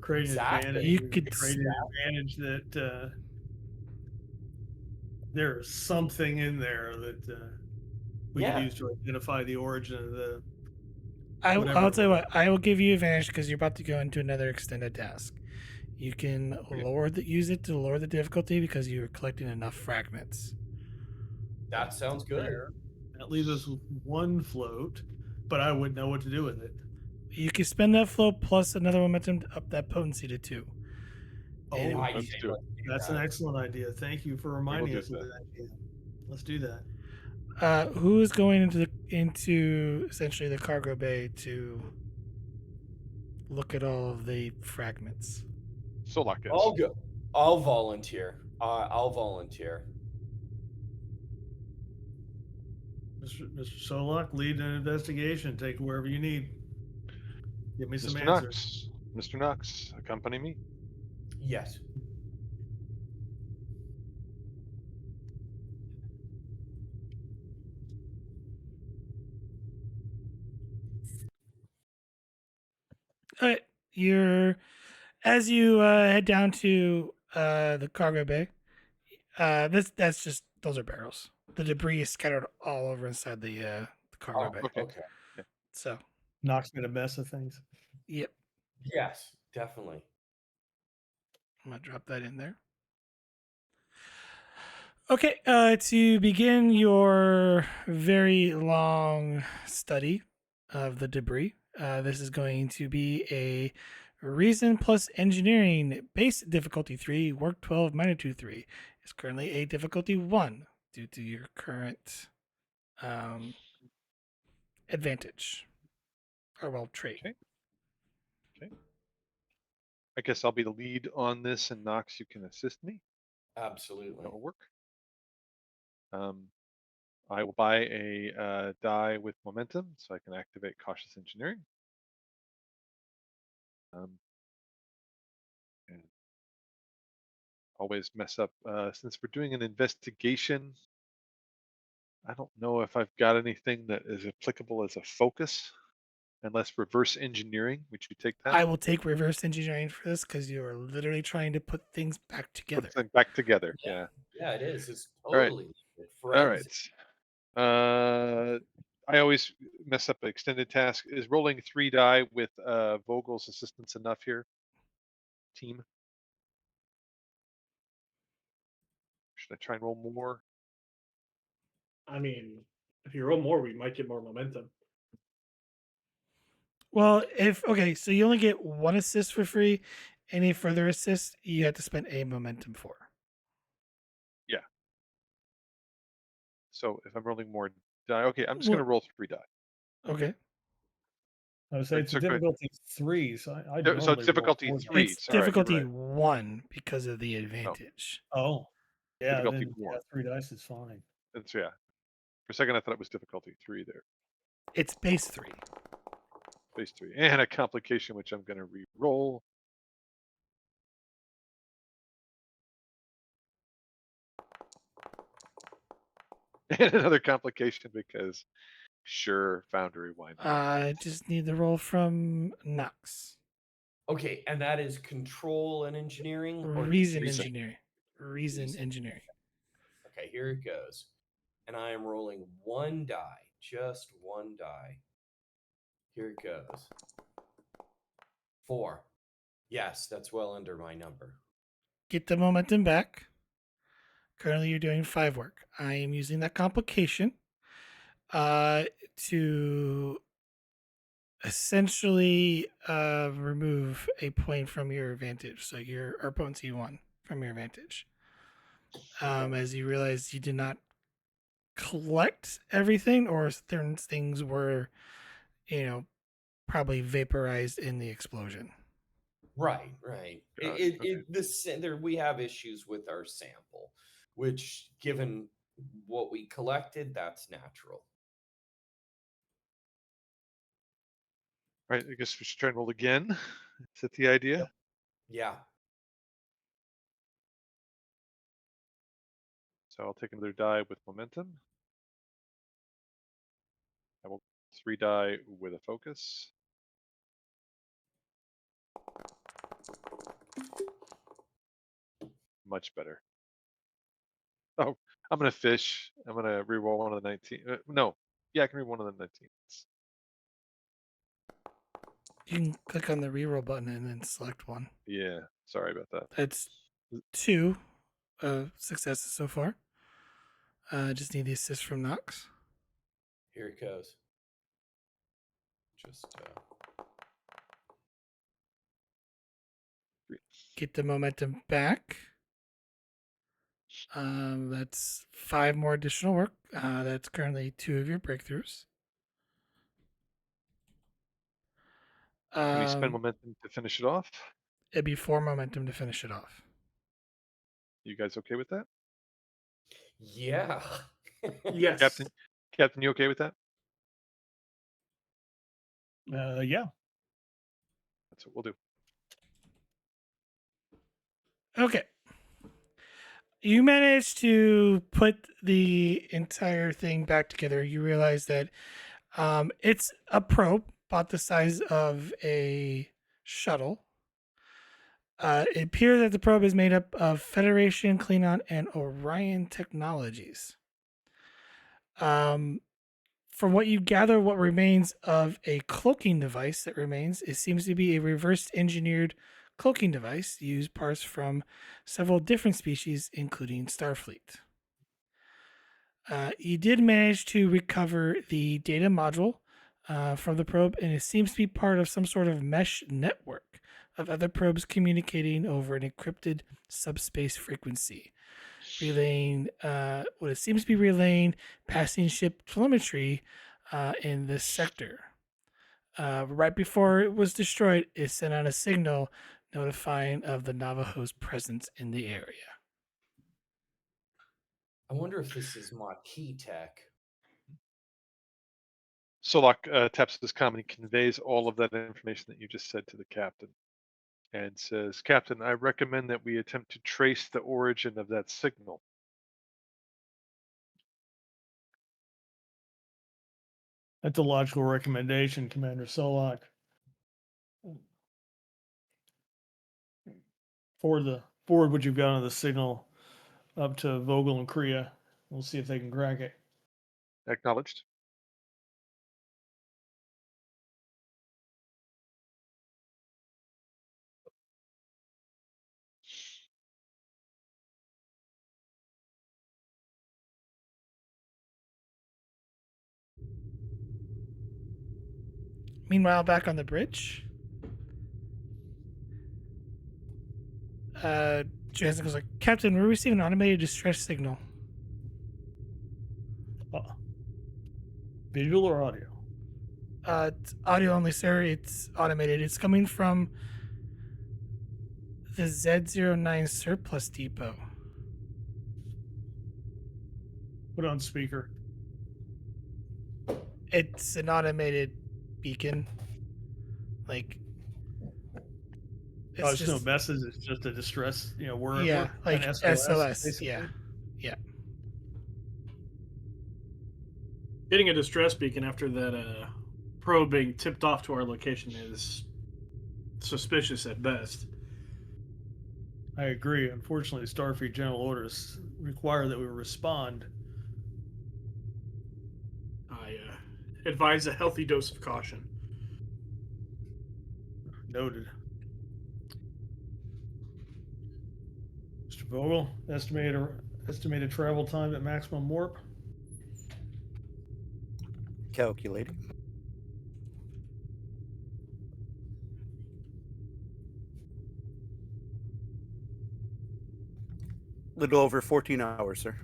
Create an Exactly. advantage. You could Create an advantage that there's something in there that we could Yeah. use to identify the origin of the I'll whatever. tell you what. I will give you advantage because you're about to go into another extended task. You can use it to lower the difficulty because you're collecting enough fragments. That sounds good. That leaves us with one float, but I wouldn't know what to do with it. You can spend that flow plus another momentum to up that potency to 2. And it Oh, would let's be- do it. that's an excellent idea. Thank you for reminding do us of that. that idea. Let's do that. who is going into essentially the cargo bay to look at all of the fragments? Solak is. I'll go. I'll volunteer. I'll volunteer. Mr. Solak, lead an investigation. Take wherever you need. Give me some Mr. answers. Knox. Mr. Knox, accompany me. Yes. All right, as you head down to the cargo bay. That's just those are barrels. The debris is scattered all over inside the cargo bay. Okay. Okay. So, Knox made a mess of things. yep, Yes, definitely. I'm gonna drop that in there. Okay, to begin your very long study of the debris, this is going to be a reason plus engineering base difficulty 3, work 12, magnitude 3. It's currently a difficulty 1 due to your current advantage or well trait. Okay. I guess I'll be the lead on this, and Knox, you can assist me. Absolutely. That will work. I will buy a die with momentum so I can activate cautious engineering. And always mess up. Since we're doing an investigation, I don't know if I've got anything that is applicable as a focus, unless reverse engineering. Would you take that? I will take reverse engineering for this because you are literally trying to put things back together. Put them back together. Yeah. Yeah, it is. It's All right. totally. All right. I always mess up an extended task. Is rolling 3 die with Vogel's assistance enough here? Team? Should I try and roll more? I mean, if you roll more, we might get more momentum. Well, so you only get 1 assist for free. Any further assists, you have to spend a momentum for. Yeah. So if I'm rolling more die, okay, I'm just going to roll 3 die. Okay. I would say it's So a good. difficulty 3, so I So normally it's difficulty roll 4 3. It's It's all right, you're difficulty right. 1 because of the advantage. Oh, yeah, Difficulty then 1. 3 dice is fine. That's yeah. For a second, I thought it was difficulty 3 there. It's base 3. Base 3. And a complication, which I'm going to re-roll. And another complication because, sure, Foundry, why not? I just need the roll from Knox. Okay, and that is control and engineering or Reason reason? engineering. Reason engineering. Okay, here it goes. And I am rolling 1 die, just 1 die. Here it goes. 4. Yes, that's well under my number. Get the momentum back. Currently, you're doing 5 work. I am using that complication to essentially remove a point from your advantage. So or potency 1 from your advantage. As you realize you did not collect everything, or certain things were, probably vaporized in the explosion. Right, right. We have issues with our sample, which, given what we collected, that's natural. Right, I guess we should try and roll again. Is that the idea? Yeah. So I'll take another die with momentum. I will 3 die with a focus. Much better. Oh, I'm gonna fish. I'm gonna reroll one of the 19. No, yeah, I can reroll one of the 19s. You can click on the reroll button and then select one. Yeah, sorry about that. That's 2 successes so far. Just need the assist from Knox. Here it goes. Just Get the momentum back. That's 5 more additional work. That's currently 2 of your breakthroughs. Can you spend momentum to finish it off? It'd be 4 momentum to finish it off. You guys okay with that? yeah. Yes. Captain, you okay with that? Yeah. That's what we'll do. Okay. You managed to put the entire thing back together. You realize that it's a probe about the size of a shuttle. It appears that the probe is made up of Federation, Klingon, and Orion technologies. From what you gather, what remains of a cloaking device that remains, it seems to be a reverse engineered cloaking device, used parts from several different species, including Starfleet. You did manage to recover the data module from the probe, and it seems to be part of some sort of mesh network of other probes communicating over an encrypted subspace frequency, relaying what it seems to be relaying passing ship telemetry in this sector. Right before it was destroyed, it sent out a signal notifying of the Navajo's presence in the area. I wonder if this is my key tech. Solak taps his comm and conveys all of that information that you just said to the captain and says, Captain, I recommend that we attempt to trace the origin of that signal. That's a logical recommendation, Commander Solak. Forward what you've got on the signal up to Vogel and Kriya. We'll see if they can crack it. Acknowledged. Meanwhile, back on the bridge, Johansson goes like, Captain, we're receiving an automated distress signal. Visual or audio? It's audio only, sir. It's automated. It's coming from the Z09 surplus depot. Put on speaker. It's an automated beacon. Like, It's just no message. It's just a distress. We're like an SOS. basically. Yeah. Getting a distress beacon after that probe being tipped off to our location is suspicious at best. I agree. Unfortunately, Starfleet General Orders require that we respond. I advise a healthy dose of caution. Noted. Mr. Vogel, estimated travel time at maximum warp. Calculating. Little over 14 hours, sir.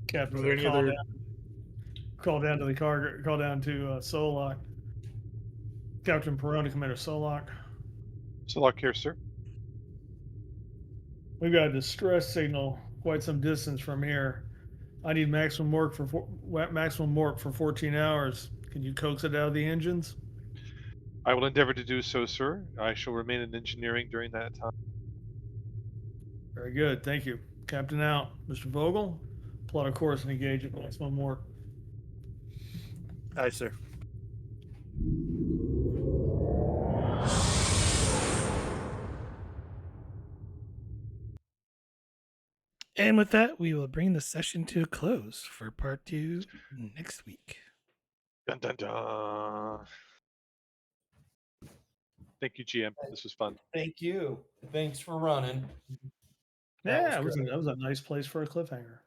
Captain, Are there any call other- down. Call down to the cargo. Call down to Solak. Captain Peroni, Commander Solak. Solak here, sir. We've got a distress signal quite some distance from here. I need maximum warp for 14 hours. Can you coax it out of the engines? I will endeavor to do so, sir. I shall remain in engineering during that time. Very good. Thank you. Captain out. Mr. Vogel, plot a course and engage at maximum warp. Aye, sir. And with that, we will bring the session to a close for part 2 next week. Dun dun dun. Thank you, GM. This was fun. Thank you. Thanks for running. That Yeah, was that was a nice place for a cliffhanger.